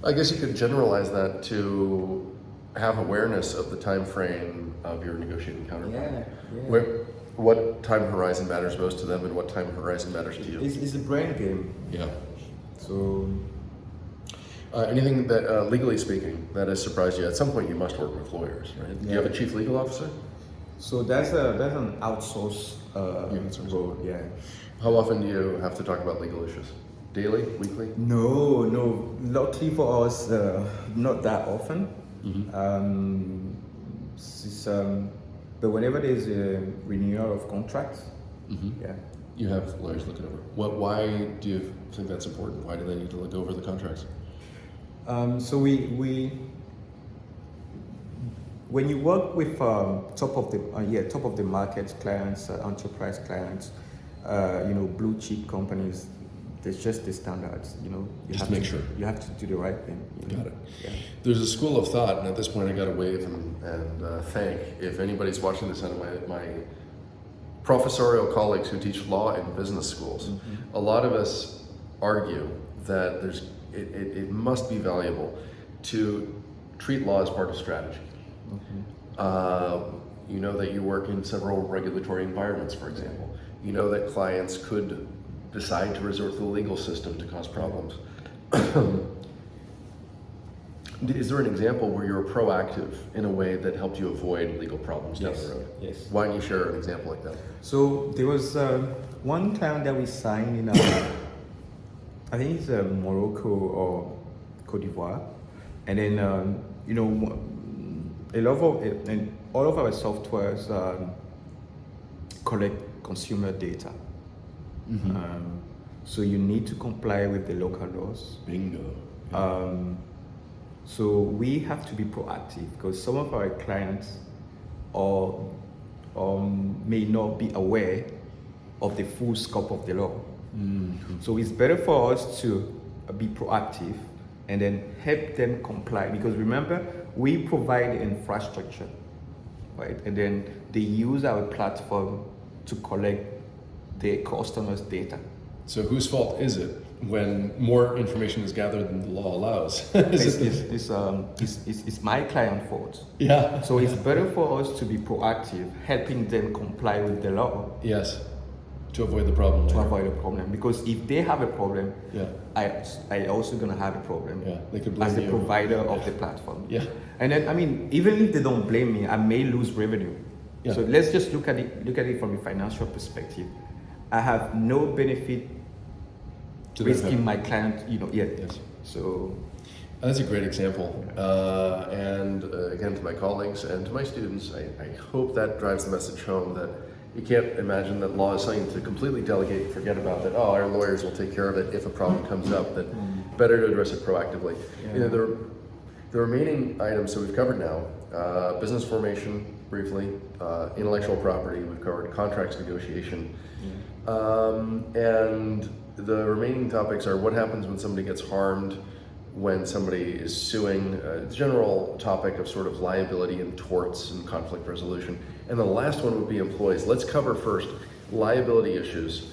I guess you could generalize that to have awareness of the time frame of your negotiating counterpart. Yeah. What time horizon matters most to them, and what time horizon matters to you? It's a brain game. Yeah. So. Anything that, legally speaking, that has surprised you? At some point, you must work with lawyers, right? Do you have a chief legal officer? So that's an outsourced role. Yeah. How often do you have to talk about legal issues? Daily, weekly? No. Luckily for us, not that often. But whenever there's a renewal of contracts, you have lawyers looking over. Why do you think that's important? Why do they need to look over the contracts? So we when you work with top of the market clients, enterprise clients, blue chip companies, there's just the standards. You just have make to, sure you have to do the right thing. Got it. Yeah. There's a school of thought, and at this point, I got to wave and thank if anybody's watching this out of my professorial colleagues who teach law in business schools. A lot of us argue that it must be valuable to treat law as part of strategy. You know that you work in several regulatory environments, for example. You know that clients could decide to resort to the legal system to cause problems. Is there an example where you were proactive in a way that helped you avoid legal problems down the road? Yes. Why don't you share an example like that? So there was one client that we signed in I think it's Morocco or Cote d'Ivoire, and then all of our softwares collect consumer data. So you need to comply with the local laws. Bingo. So we have to be proactive, because some of our clients may not be aware of the full scope of the law. So it's better for us to be proactive and then help them comply, because remember, we provide infrastructure, right? And then they use our platform to collect their customers' data. So whose fault is it when more information is gathered than the law allows? It's my client's fault. Yeah. So it's better for us to be proactive, helping them comply with the law. Yes. To avoid the problem. To avoid a problem, because if they have a problem, yeah, I also gonna have a problem. Yeah, they could blame as the you. provider of the platform. Yeah. And then even if they don't blame me, I may lose revenue. Yeah. So let's just look at it from a financial perspective. I have no benefit to risking my client, Yes. So that's a great example. And again, to my colleagues and to my students, I hope that drives the message home that you can't imagine that law is something to completely delegate and forget about, that, our lawyers will take care of it if a problem comes up, that better to address it proactively. Yeah. The remaining items that we've covered now, business formation, briefly, intellectual property, we've covered contracts negotiation, and the remaining topics are what happens when somebody gets harmed, when somebody is suing, general topic of sort of liability and torts and conflict resolution. And the last one would be employees. Let's cover first liability issues.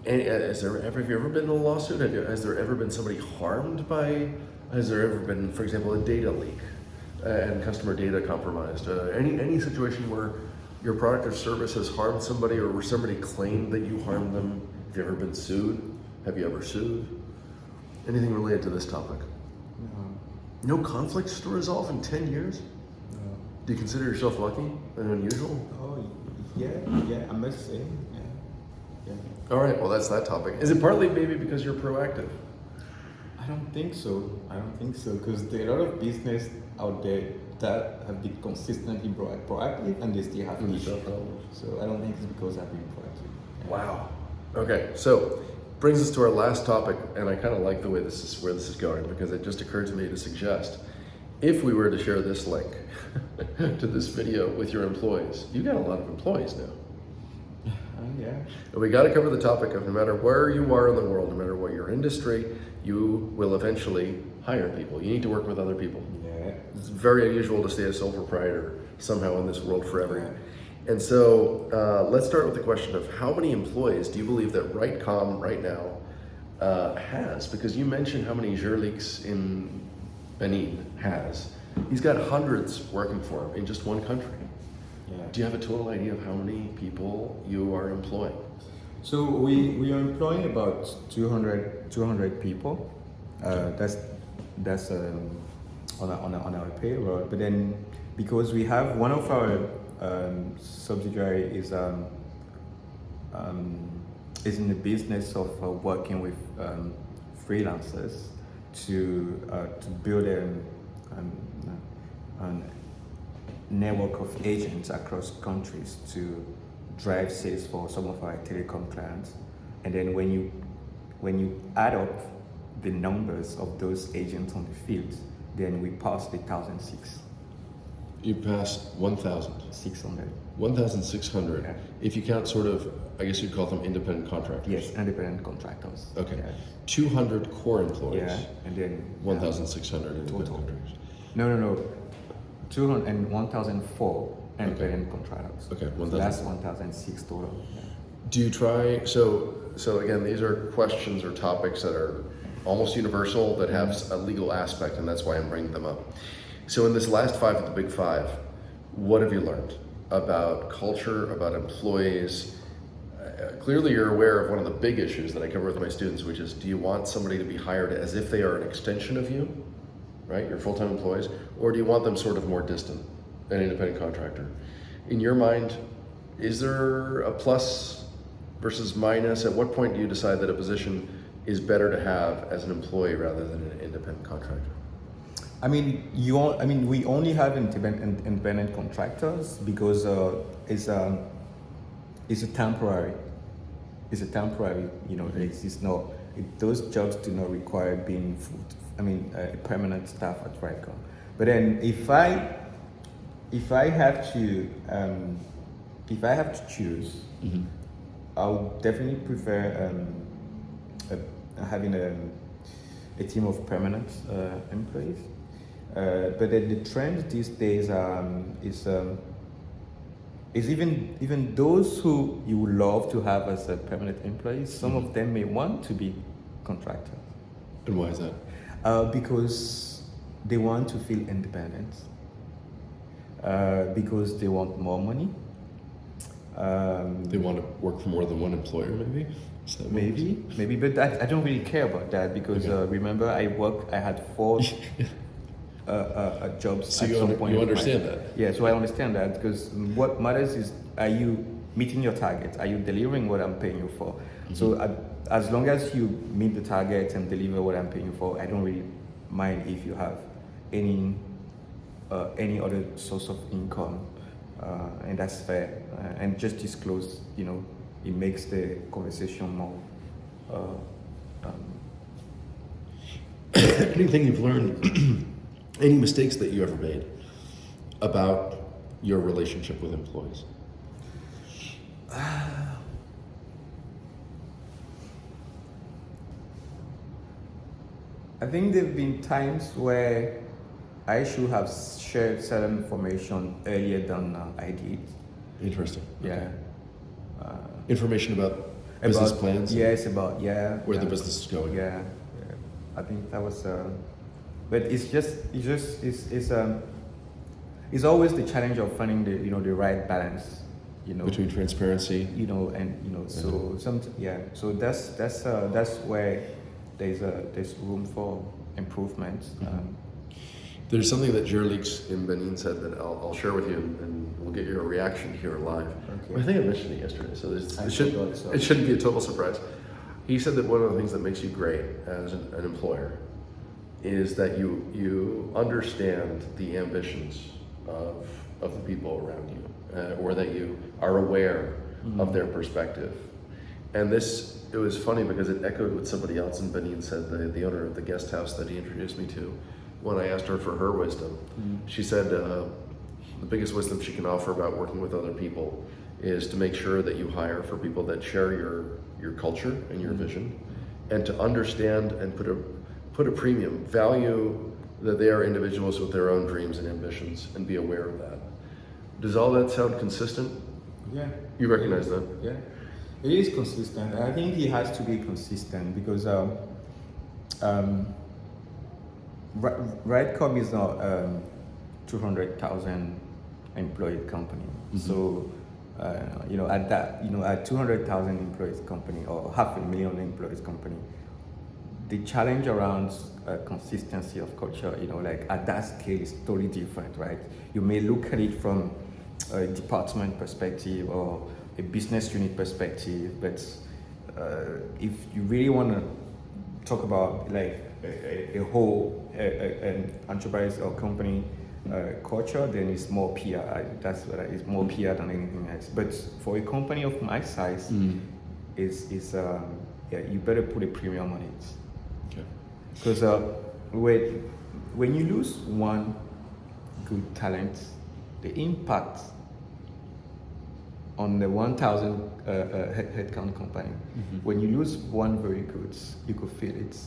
And have you ever been in a lawsuit? Has there ever been somebody harmed by, has there ever been, for example, a data leak and customer data compromised? Any situation where your product or service has harmed somebody, or where somebody claimed that you harmed them? Have you ever been sued? Have you ever sued? Anything related to this topic? No conflicts to resolve in 10 years? No. Do you consider yourself lucky and unusual? Oh, yeah, I must say, yeah. All right, well, that's that topic. Is it partly maybe because you're proactive? I don't think so, because there are a lot of business out there that have been consistently proactive and they still have issues. So I don't think it's because I've been proactive. Wow. Okay, so brings us to our last topic, and I kind of like the way this is going, because it just occurred to me to suggest, if we were to share this link to this video with your employees, you got a lot of employees now. Yeah. And we got to cover the topic of no matter where you are in the world, no matter what your industry, you will eventually hire people. You need to work with other people. Yeah. It's very unusual to stay a sole proprietor somehow in this world forever. And so let's start with the question of how many employees do you believe that RightCom right now has? Because you mentioned how many Jurliks in Benin has. He's got hundreds working for him in just one country. Yeah. Do you have a total idea of how many people you are employing? So we are employing about 200 people. That's on our payroll. But then because we have one of our subsidiary is in the business of working with freelancers to build a network of agents across countries to drive sales for some of our telecom clients. And then when you add up the numbers of those agents on the field, then we pass the 1,006. You pass 1,000. 600. 1,600. Yeah. If you count sort of, I guess you'd call them independent contractors. Yes, independent contractors. Okay. Yeah. 200 core employees. Yeah, and then 1,600 independent total. contractors. No. 200 and 1,004 independent contractors. Okay, So that's 1,006 total. Yeah. Do you try, so again, these are questions or topics that are almost universal that have a legal aspect, and that's why I'm bringing them up. So in this last 5 of the big 5, what have you learned about culture, about employees? Clearly you're aware of one of the big issues that I cover with my students, which is, do you want somebody to be hired as if they are an extension of you, right? Your full-time employees, or do you want them sort of more distant, an independent contractor? In your mind, is there a plus versus minus? At what point do you decide that a position is better to have as an employee rather than an independent contractor? We only have independent contractors because it's a temporary. It's a temporary. It's not. Those jobs do not require being permanent staff at RightCom. But then if I have to choose, Mm-hmm. I would definitely prefer having a team of permanent employees. But then the trend these days is even those who you would love to have as a permanent employees, some of them may want to be contractors. And why is that? Because they want to feel independent. Because they want more money. They want to work for more than one employer, maybe? Maybe, but I don't really care about that because remember I had 4 jobs so at some point. You understand that? Yeah, so I understand that because what matters is, are you meeting your target? Are you delivering what I'm paying you for? Mm-hmm. So as long as you meet the target and deliver what I'm paying you for, I don't really mind if you have any other source of income, and that's fair. And just disclose, it makes the conversation more. Anything you've learned, any mistakes that you ever made about your relationship with employees? I think there have been times where I should have shared certain information earlier than I did. Interesting. Yeah. Information about business plans. Yes, where the business is going. Yeah. I think that was. But it's always the challenge of finding the right balance. Between transparency. So So that's where there's room for improvement. There's something that Jerlix in Benin said that I'll share with you, and we'll get your reaction here live. Okay. I think I mentioned it yesterday, so it shouldn't be a total surprise. He said that one of the things that makes you great as an employer is that you understand the ambitions of the people around you, or that you are aware of their perspective. And it was funny because it echoed what somebody else in Benin said, the owner of the guest house that he introduced me to. When I asked her for her wisdom, she said the biggest wisdom she can offer about working with other people is to make sure that you hire for people that share your culture and your vision, and to understand and put a premium, value that they are individuals with their own dreams and ambitions, and be aware of that. Does all that sound consistent? Yeah. You recognize that? Yeah. It is consistent. I think he has to be consistent because RightCom is not 200,000 employee company. So at 200,000 employees company or 500,000 employees company, the challenge around consistency of culture, at that scale is totally different, right? You may look at it from a department perspective or a business unit perspective, but if you really want to talk about like a whole an enterprise or company culture, then it's more PR. That's what it's more PR than anything else. But for a company of my size, you better put a premium on it. Okay. Because when you lose one good talent, the impact on the 1,000 headcount company, when you lose one very good, you could feel it.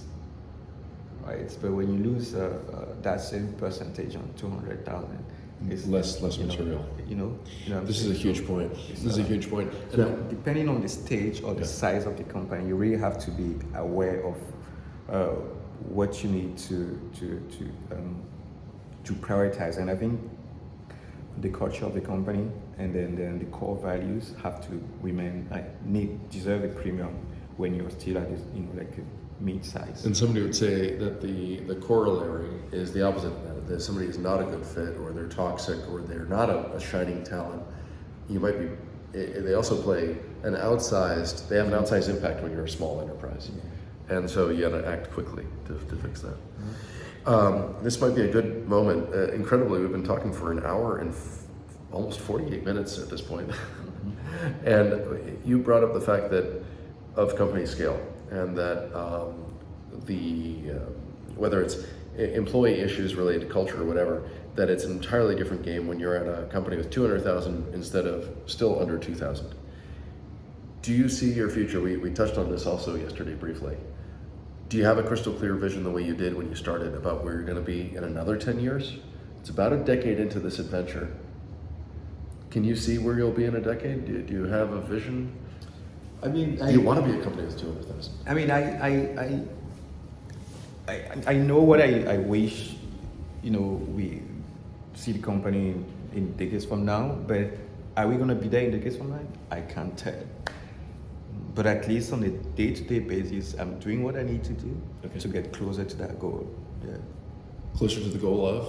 Right, but when you lose that same percentage on 200,000, it's less material. This is a huge point. This is a huge point. So depending on the stage or the size of the company, you really have to be aware of what you need to prioritize. And I think the culture of the company and then the core values have to deserve a premium when you're still at this, mid-size. And somebody would say that the corollary is the opposite of that somebody is not a good fit, or they're toxic, or they're not a shining talent. You might be. They also they have an outsized impact when you're a small enterprise, and so you got to act quickly to fix that. This might be a good moment. Incredibly, we've been talking for an hour and almost 48 minutes at this point, and you brought up the fact that of company scale. And that whether it's employee issues related to culture or whatever, that it's an entirely different game when you're at a company with 200,000 instead of still under 2,000. Do you see your future? We touched on this also yesterday briefly. Do you have a crystal clear vision the way you did when you started about where you're going to be in another 10 years? It's about a decade into this adventure. Can you see where you'll be in a decade? Do you have a vision? I mean, you want to be a company with 200,000. I mean, I know what I wish, we see the company in decades from now, but are we going to be there in decades from now? I can't tell. But at least on a day-to-day basis, I'm doing what I need to do to get closer to that goal. Yeah. Closer to the goal.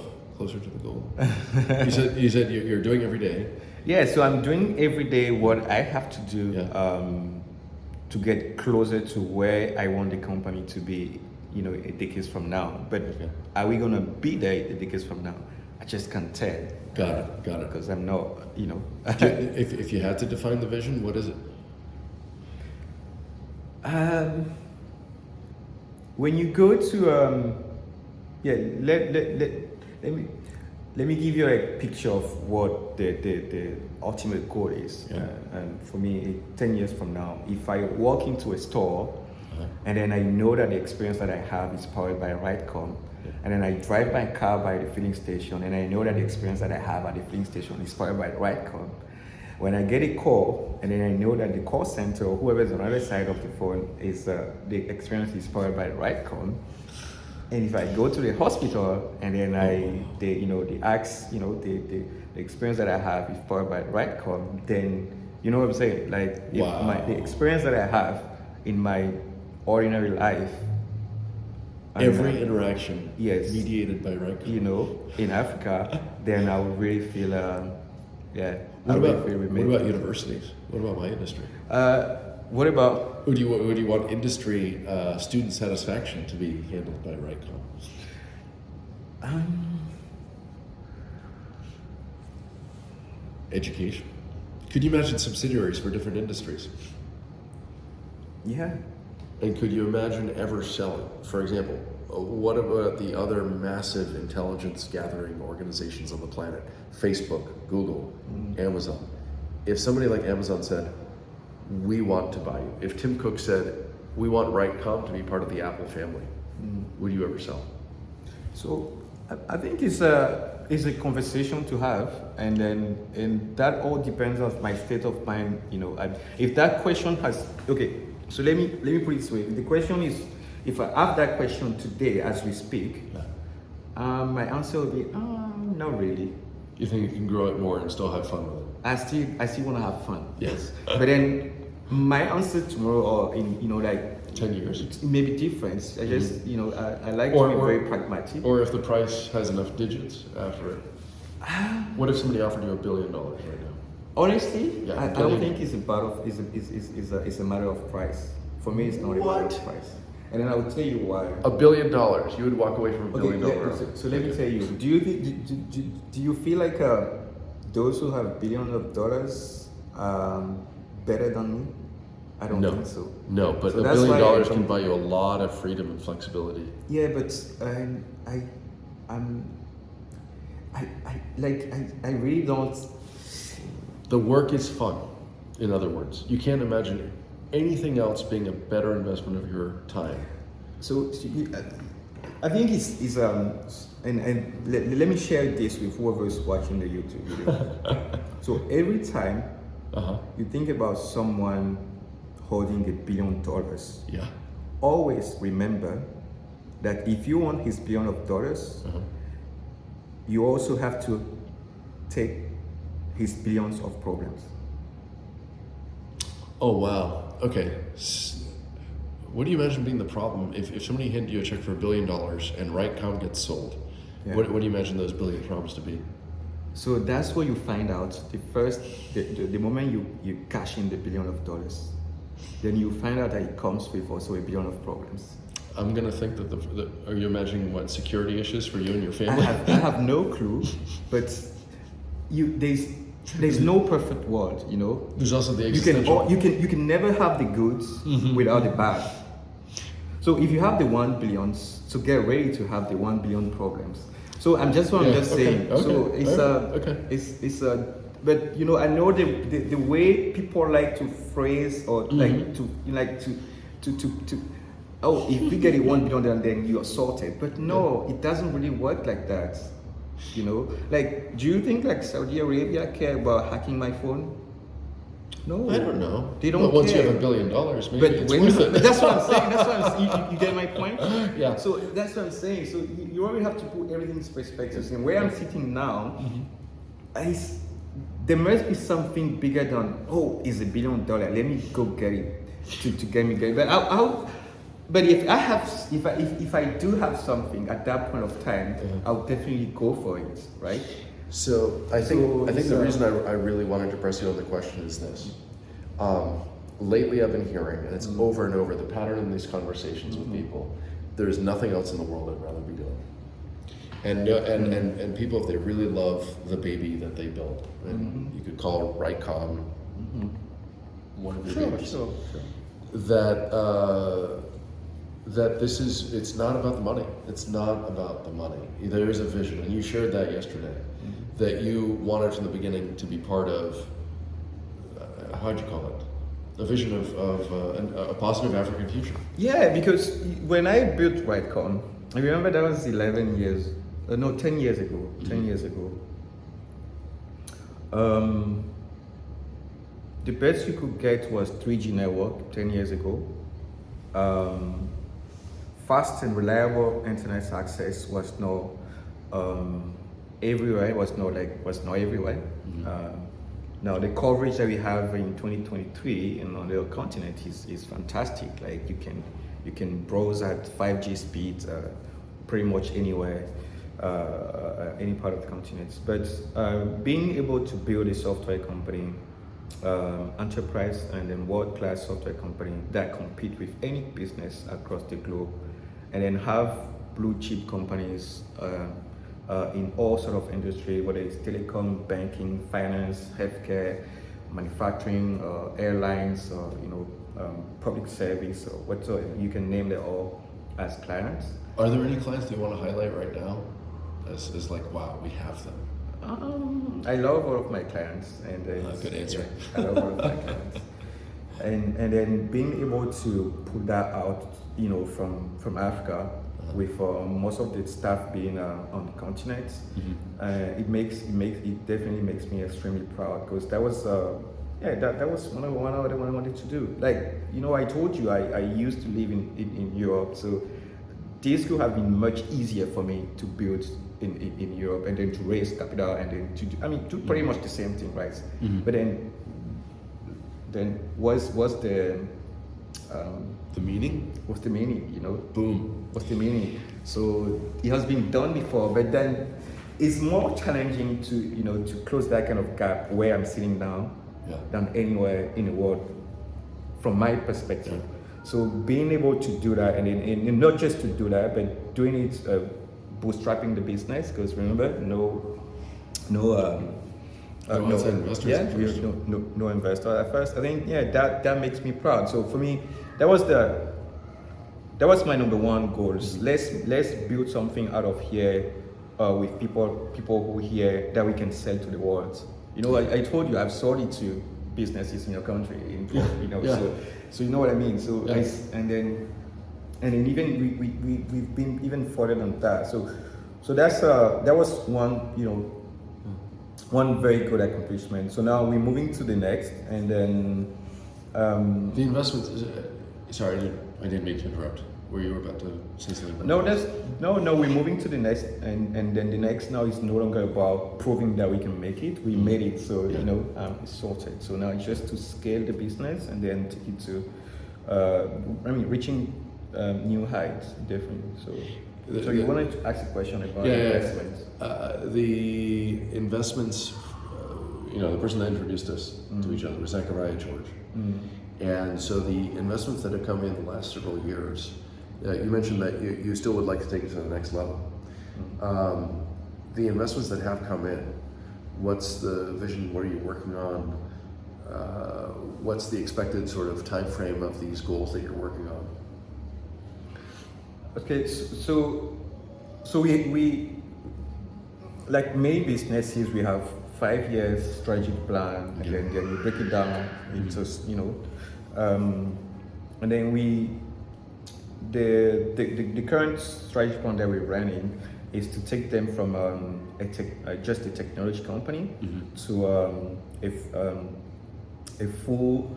You said you're doing every day. Yeah, so I'm doing every day what I have to do to get closer to where I want the company to be, a decade from now. But are we going to be there a decade from now? I just can't tell. Got it. Because I'm not, If you had to define the vision, what is it? When you go to, let me give you a picture of what the ultimate goal is. And for me, 10 years from now, if I walk into a store and then I know that the experience that I have is powered by RightCom, and then I drive my car by the filling station, and I know that the experience that I have at the filling station is powered by RightCom. When I get a call, and then I know that the call center or whoever is on the other side of the phone is the experience is powered by RightCom. And if I go to the hospital and then they ask, the experience that I have is powered by RightCom, then you know what I'm saying? Like if the experience that I have in my ordinary life, every interaction yes, mediated by RightCom. In Africa, then I would really feel What about universities? What about my industry? What about? Would you want industry student satisfaction to be handled by RightCom? Education. Could you imagine subsidiaries for different industries? Yeah. And could you imagine ever selling? For example, what about the other massive intelligence gathering organizations on the planet? Facebook, Google, Amazon. If somebody like Amazon said, we want to buy you. If Tim Cook said, we want RightCom to be part of the Apple family, would you ever sell? So I think it's a conversation to have, and that all depends on my state of mind. If that question has so let me put it this way. The question is, if I have that question today as we speak, my answer will be not really. You think you can grow it more and still have fun with it? I still want to have fun. Yes. But then my answer tomorrow or in 10 years. It may be different. I just I like to be very pragmatic. Or if the price has enough digits after it. What if somebody offered you $1 billion right now? Honestly, Yeah, I don't think it's a matter of price. For me, it's not a matter of price. And then I will tell you why. $1 billion. You would walk away from $1 billion. So let me tell you. Do you feel like those who have billions of dollars better than me? I don't think so. No, but So $1 that's why billion can buy you a lot of freedom and flexibility. Yeah, but I really don't. The work is fun. In other words, you can't imagine anything else being a better investment of your time. So I think it's and let me share this with whoever is watching the YouTube video. So every time you think about someone holding $1 billion, yeah, always remember that if you want his $1 billion, you also have to take his billions of problems. Oh wow. Okay. What do you imagine being the problem if somebody handed you a check for $1 billion and RightCom gets sold? Yeah. What do you imagine those billion problems to be? So that's what you find out the moment you cash in the $1 billion, then you find out that it comes with also $1 billion of problems. I'm gonna think that are you imagining what security issues for you and your family? I have no clue, but there's no perfect world, There's also the existential. You can never have the goods without the bad. So if you have the 1 billion, so get ready to have the 1 billion problems. So I'm just saying. Okay, so it's but I know the way people like to phrase or like to if we get a 1 billion then you're sorted. But no, it doesn't really work like that. Like, do you think like Saudi Arabia care about hacking my phone? No, I don't know. They don't. But once care. you have $1 billion, maybe But it's when worth it. but that's what I'm saying. That's what I'm saying. You get my point? Yeah. So that's what I'm saying. So you always have to put everything in perspective. And where I'm sitting now, there must be something bigger than it's $1 billion. Let me go get it to get me get it. But But if I do have something at that point of time, I'll definitely go for it, right? So I think the reason I really wanted to press you on the question is this. Lately I've been hearing, and it's over and over, the pattern in these conversations with people, there's nothing else in the world I'd rather be doing. And people, if they really love the baby that they built, and you could call it RightCom one of your babies, that it's not about the money. It's not about the money. There is a vision, and you shared that yesterday, that you wanted from the beginning to be part of, how'd you call it? a vision of a positive African future. Yeah, because when I built RightCom, I remember that was 10 years ago. 10 years ago. The best you could get was 3G network 10 years ago. Fast and reliable internet access was not everywhere. Was not everywhere. Now the coverage that we have in 2023 and on the continent is fantastic. Like you can browse at 5G speed pretty much anywhere, any part of the continent. But being able to build a software company, enterprise and then world-class software company that compete with any business across the globe, and then have blue chip companies in all sort of industry, whether it's telecom, banking, finance, healthcare, manufacturing, airlines, or public service, or whatsoever. You can name them all as clients. Are there any clients that you want to highlight right now as like, wow, we have them? I love all of my clients, and good answer. Yeah, I love all of my clients, and then being able to put that out, from Africa, with most of the staff being on the continent, it definitely makes me extremely proud, because that was that was one of what I wanted to do. Like, I told you I used to live in Europe, so this could have been much easier for me to build in Europe, and then to raise capital, and then do pretty much the same thing, right? But then what's the meaning? What's the meaning? Boom. What's the meaning? So it has been done before, but then it's more challenging to close that kind of gap where I'm sitting now than anywhere in the world, from my perspective. So being able to do that, and not just to do that, but doing it, bootstrapping the business, because remember, no investors. Yeah, no investor at first. I think that makes me proud. So for me, that was my number one goals. Let's build something out of here, with people who here that we can sell to the world. I told you I've sold it to businesses in your country, so you know what I mean. So and then even we've been even further than that. So that was one one very good accomplishment. So now we're moving to the next, and then the investments. Sorry, I didn't mean to interrupt. Were you about to say something? No, we're moving to the next, and then the next now is no longer about proving that we can make it. We made it, so it's sorted. So now it's just to scale the business, and then take it to, reaching new heights, definitely. So you wanted to ask a question about investments? The investments, the person that introduced us to each other was Zachariah George. And so the investments that have come in the last several years, you mentioned that you still would like to take it to the next level. The investments that have come in, what's the vision? What are you working on? What's the expected sort of time frame of these goals that you're working on? Okay, so we like many businesses, we have 5 years strategic plan, and then you break it down into and then the current strategic plan that we're running is to take them from just a technology company to a full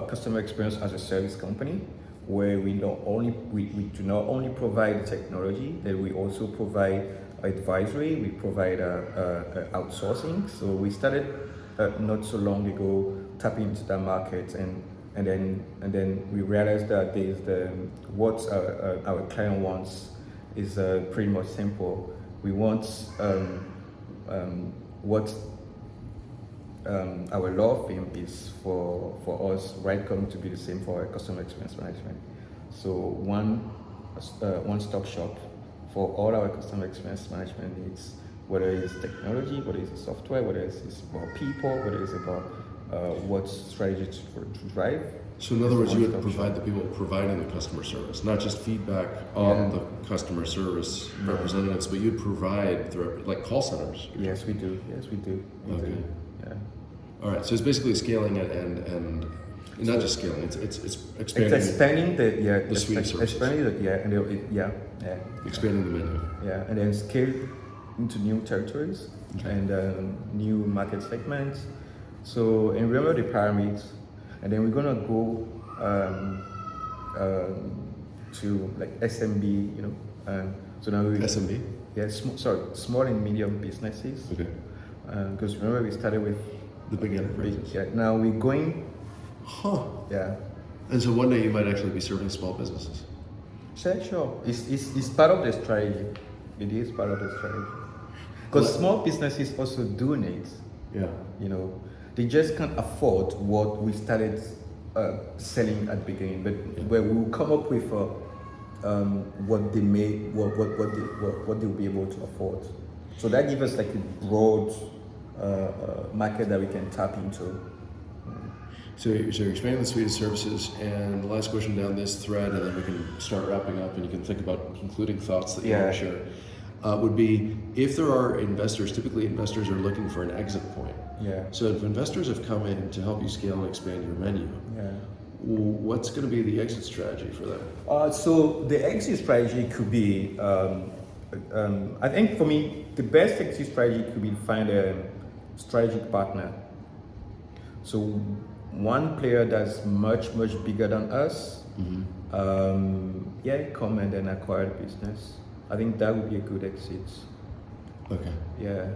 customer experience as a service company, where we do not only provide the technology, that we also provide advisory, we provide outsourcing. So we started not so long ago tapping into that market, and then we realized that what our client wants is pretty much simple. We want what our law firm is for us, RightCom, to be the same for our customer experience management. So one-stop shop for all our customer experience management needs, whether it's technology, whether it's software, whether it's about people, whether it's about what strategy to drive. So in other words, you would provide the people providing the customer service, not just feedback on the customer service representatives, but you'd provide like call centers. Yes, we do. We okay. do. Yeah. All right. So it's basically scaling it and And not just scaling, it's It's expanding. expanding the suite of services. expanding Expanding the menu. and then scale into new territories Okay. and new market segments. So, and remember the pyramids, and then we're gonna go to like SMB, you know. So now we SMB? small and medium businesses. Okay. Because remember we started with The big enterprises. yeah. Now we're going, Huh. yeah. And so one day you might actually be serving small businesses. Sure. It's part of the strategy. It is part of the strategy. Because small businesses also do need, Yeah. you know, they just can't afford what we started selling at the beginning, but where we'll come up with what they may, what they'll be able to afford. So that gives us like a broad market that we can tap into. So you're expanding the suite of services, and the last question down this thread, and then we can start wrapping up, and you can think about concluding thoughts that you want to share. Would be if there are investors. Typically, investors are looking for an exit point. Yeah. So if investors have come in to help you scale and expand your menu, what's going to be the exit strategy for them? So the exit strategy could be, I think for me, the best exit strategy could be to find a strategic partner. So one player that's much bigger than us, come and then acquire the business. I think that would be a good exit. Okay. Yeah.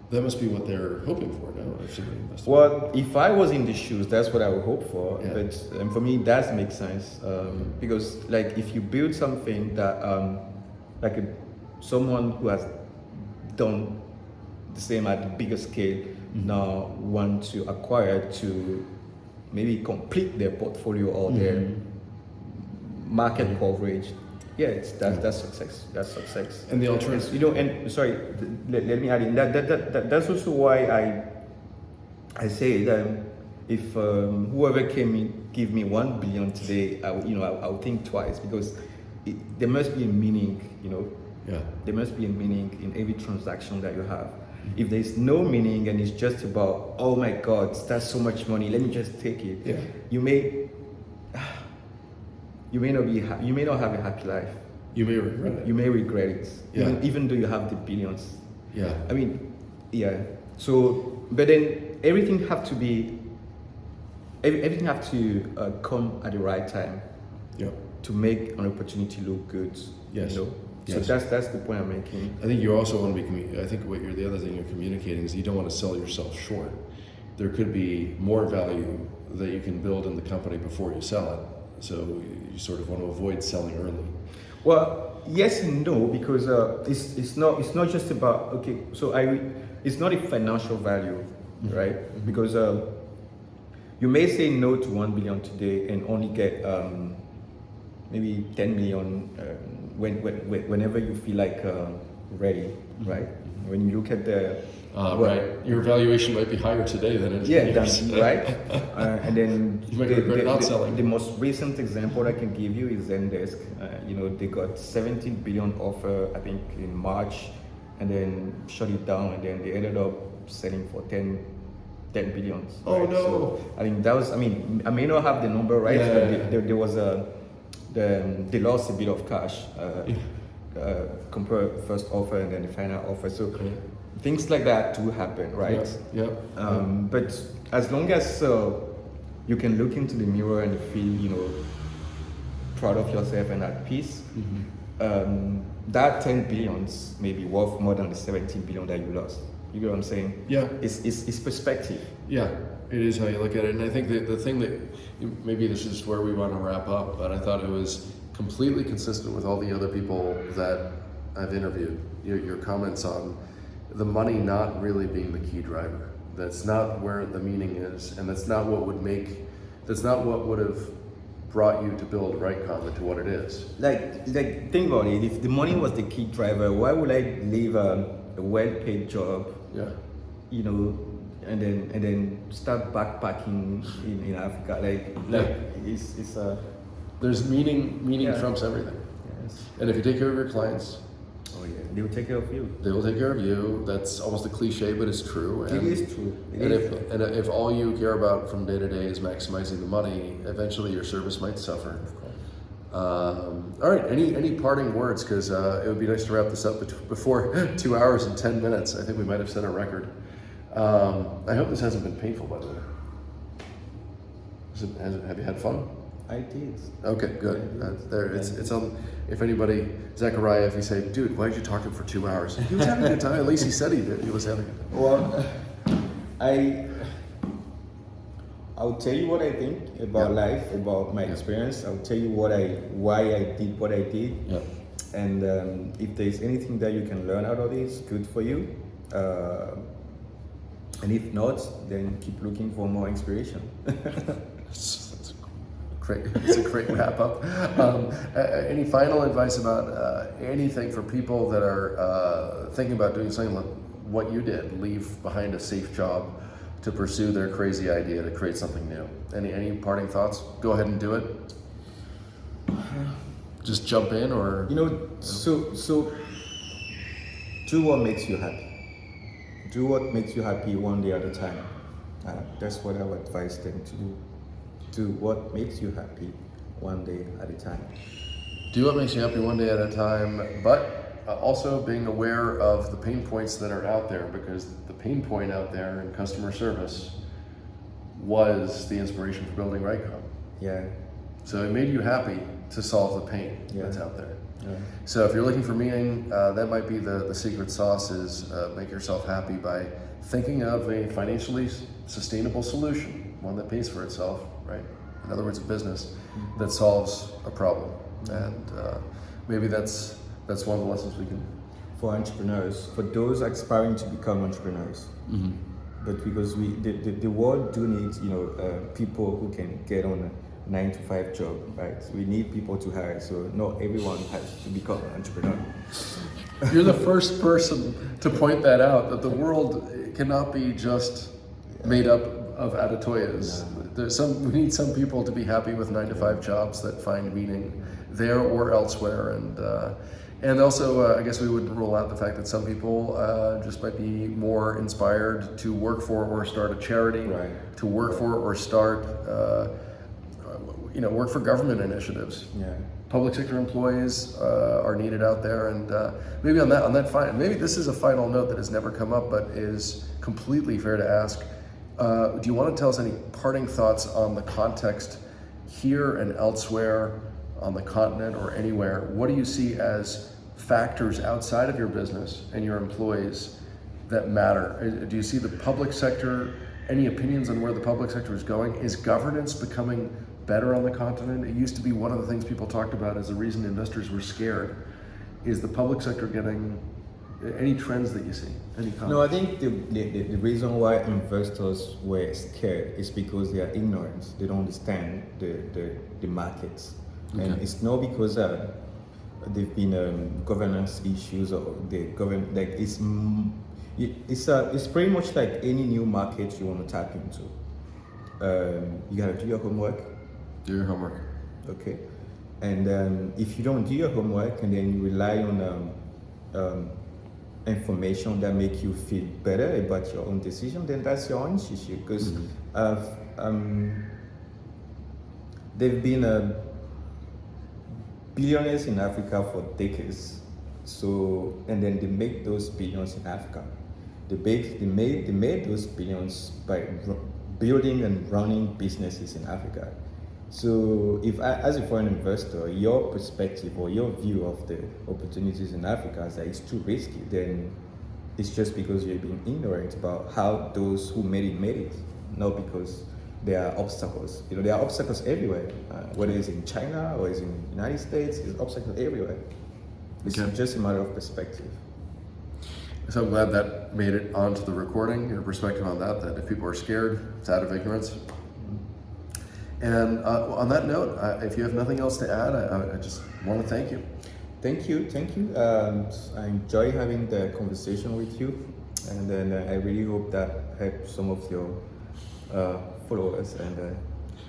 That must be what they're hoping for now. If somebody invests. Well, if I was in the shoes, that's what I would hope for. Yeah. But for me, that makes sense because, like, if you build something that, someone who has done the same at the bigger scale now want to acquire to maybe complete their portfolio or their market coverage. Yeah, that's success. That's success. And the alternative, You know, and sorry, let me add in that's also why I say that if whoever came in give me 1 billion today, I'll think twice because there must be a meaning, you know. Yeah. There must be a meaning in every transaction that you have. If there's no meaning and it's just about, oh my God, that's so much money, let me just take it. Yeah. You may not have a happy life. You may regret it. You may regret it, Yeah. even though you have the billions. Yeah. I mean, yeah. So, but then everything have to come at the right time Yeah. to make an opportunity look good. Yes. You know? Yes. So that's the point I'm making. I think you also want to be. I think the other thing you're communicating is you don't want to sell yourself short. There could be more value that you can build in the company before you sell it. So you sort of want to avoid selling early. Well, yes and no, because it's not just about it's not a financial value, right? Because you may say no to 1 billion today and only get maybe 10 million whenever you feel like ready, right? When you look at the right, your valuation might be higher today than it is. Right. And then you might regret not selling. The most recent example I can give you is Zendesk. They got 17 billion offer, I think, in March, and then shut it down, and then they ended up selling for 10 billion. Oh right? no! So, I mean, that was. I mean, I may not have the number right, but there was they lost a bit of cash compared first offer and then the final offer. So. Things like that do happen, right? Yeah. But as long as you can look into the mirror and feel, proud of yourself and at peace, that 10 billions may be worth more than the 17 billion that you lost. You get what I'm saying? Yeah. It's perspective. Yeah, it is how you look at it. And I think the thing that, maybe this is where we want to wrap up, but I thought it was completely consistent with all the other people that I've interviewed. Your comments on the money not really being the key driver. That's not where the meaning is, and that's not what would have brought you to build RightCom into what it is. Like think about it. If the money was the key driver, why would I leave a well-paid job? Yeah. And then start backpacking in Africa. It's there's meaning trumps everything. Yes. And if you take care of your clients, Oh yeah. They will take care of you. They will take care of you. That's almost a cliche, but it's true. It is true. And if all you care about from day to day is maximizing the money, eventually your service might suffer. Of course. All right. Any parting words? Because it would be nice to wrap this up before 2 hours and 10 minutes. I think we might have set a record. I hope this hasn't been painful, by the way. Have you had fun? I did. Okay, good. There, it's on. If anybody, Zachariah, if you say, dude, why did you talk to him for 2 hours? He was having a good time. At least he said he did. He was having a good time. Well, I'll tell you what I think about life, about my experience. I'll tell you why I did what I did. Yeah. And if there's anything that you can learn out of this, good for you. And if not, then keep looking for more inspiration. That's great. It's a great wrap up. Any final advice about anything for people that are thinking about doing something like what you did, leave behind a safe job to pursue their crazy idea to create something new? Any parting thoughts? Go ahead and do it. Just jump in, or so do what makes you happy. Do what makes you happy one day at a time. That's what I would advise them to do. Do what makes you happy one day at a time. Do what makes you happy one day at a time, but also being aware of the pain points that are out there, because the pain point out there in customer service was the inspiration for building RightCom. Yeah. So it made you happy to solve the pain that's out there. Yeah. So if you're looking for meaning, that might be the secret sauce is make yourself happy by thinking of a financially sustainable solution, one that pays for itself, right? In other words, a business that solves a problem. And maybe that's one of the lessons we can. For entrepreneurs, for those aspiring to become entrepreneurs, but because the world do need people who can get on a 9-to-5 job, right? So we need people to hire. So not everyone has to become an entrepreneur. You're the first person to point that out, that the world cannot be just made up of aditoyas. We need some people to be happy with 9-to-5 jobs that find meaning there or elsewhere, and also I guess we wouldn't rule out the fact that some people just might be more inspired to work for or start a charity, to work for or start work for government initiatives. Yeah. Public sector employees are needed out there, and maybe on that maybe this is a final note that has never come up, but is completely fair to ask. Do you want to tell us any parting thoughts on the context here and elsewhere on the continent or anywhere? What do you see as factors outside of your business and your employees that matter? Do you see the public sector, any opinions on where the public sector is going? Is governance becoming better on the continent? It used to be one of the things people talked about as the reason investors were scared. Is the public sector getting any trends that you see? Any comments? No, I think the reason why investors were scared is because they are ignorant. They don't understand the markets. Okay. And it's not because there've been governance issues or the government, like it's pretty much like any new market you want to tap into. You gotta do your homework. Do your homework. Okay. And if you don't do your homework and then you rely on information that make you feel better about your own decision, then that's your own issue. Because they've been billionaires in Africa for decades. So, and then they make those billions in Africa. They made those billions by building and running businesses in Africa. So if as a foreign investor, your perspective or your view of the opportunities in Africa is that it's too risky, then it's just because you're being ignorant about how those who made it, not because there are obstacles. There are obstacles everywhere, whether it's in China or it's in the United States, there's obstacles everywhere. It's just a matter of perspective. So I'm glad that made it onto the recording, your perspective on that if people are scared, it's out of ignorance. And on that note, if you have nothing else to add, I just want to thank you. Thank you. I enjoy having the conversation with you, and then I really hope that helps some of your followers and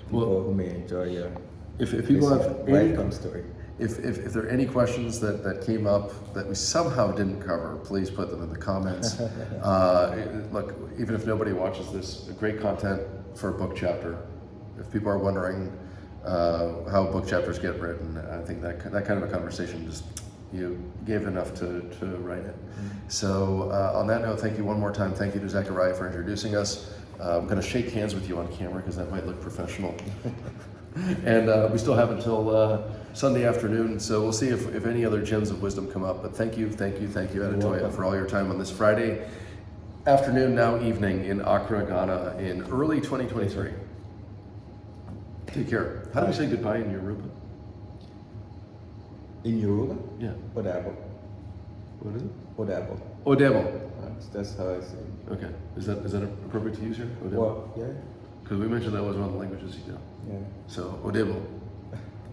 people who may enjoy if people have any RightCom story. if there are any questions that came up that we somehow didn't cover, please put them in the comments. Look, even if nobody watches this, great content for a book chapter. If people are wondering how book chapters get written, I think that kind of a conversation just, you gave enough to write it. So on that note, thank you one more time. Thank you to Zachariah for introducing us. I'm going to shake hands with you on camera because that might look professional. And we still have until Sunday afternoon, so we'll see if any other gems of wisdom come up. But thank you, Adetoya, for all your time on this Friday afternoon, now evening, in Accra, Ghana, in early 2023. Take care. How do we say goodbye in Yoruba? In Yoruba? Yeah. Odabo. What is it? Odabo. Odebo. That's how I say it. Okay. Is that appropriate to use here? Odebo. Well, yeah. Because we mentioned that was one of the languages you know. Yeah. So, Odebo.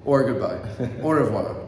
Or goodbye. Au revoir.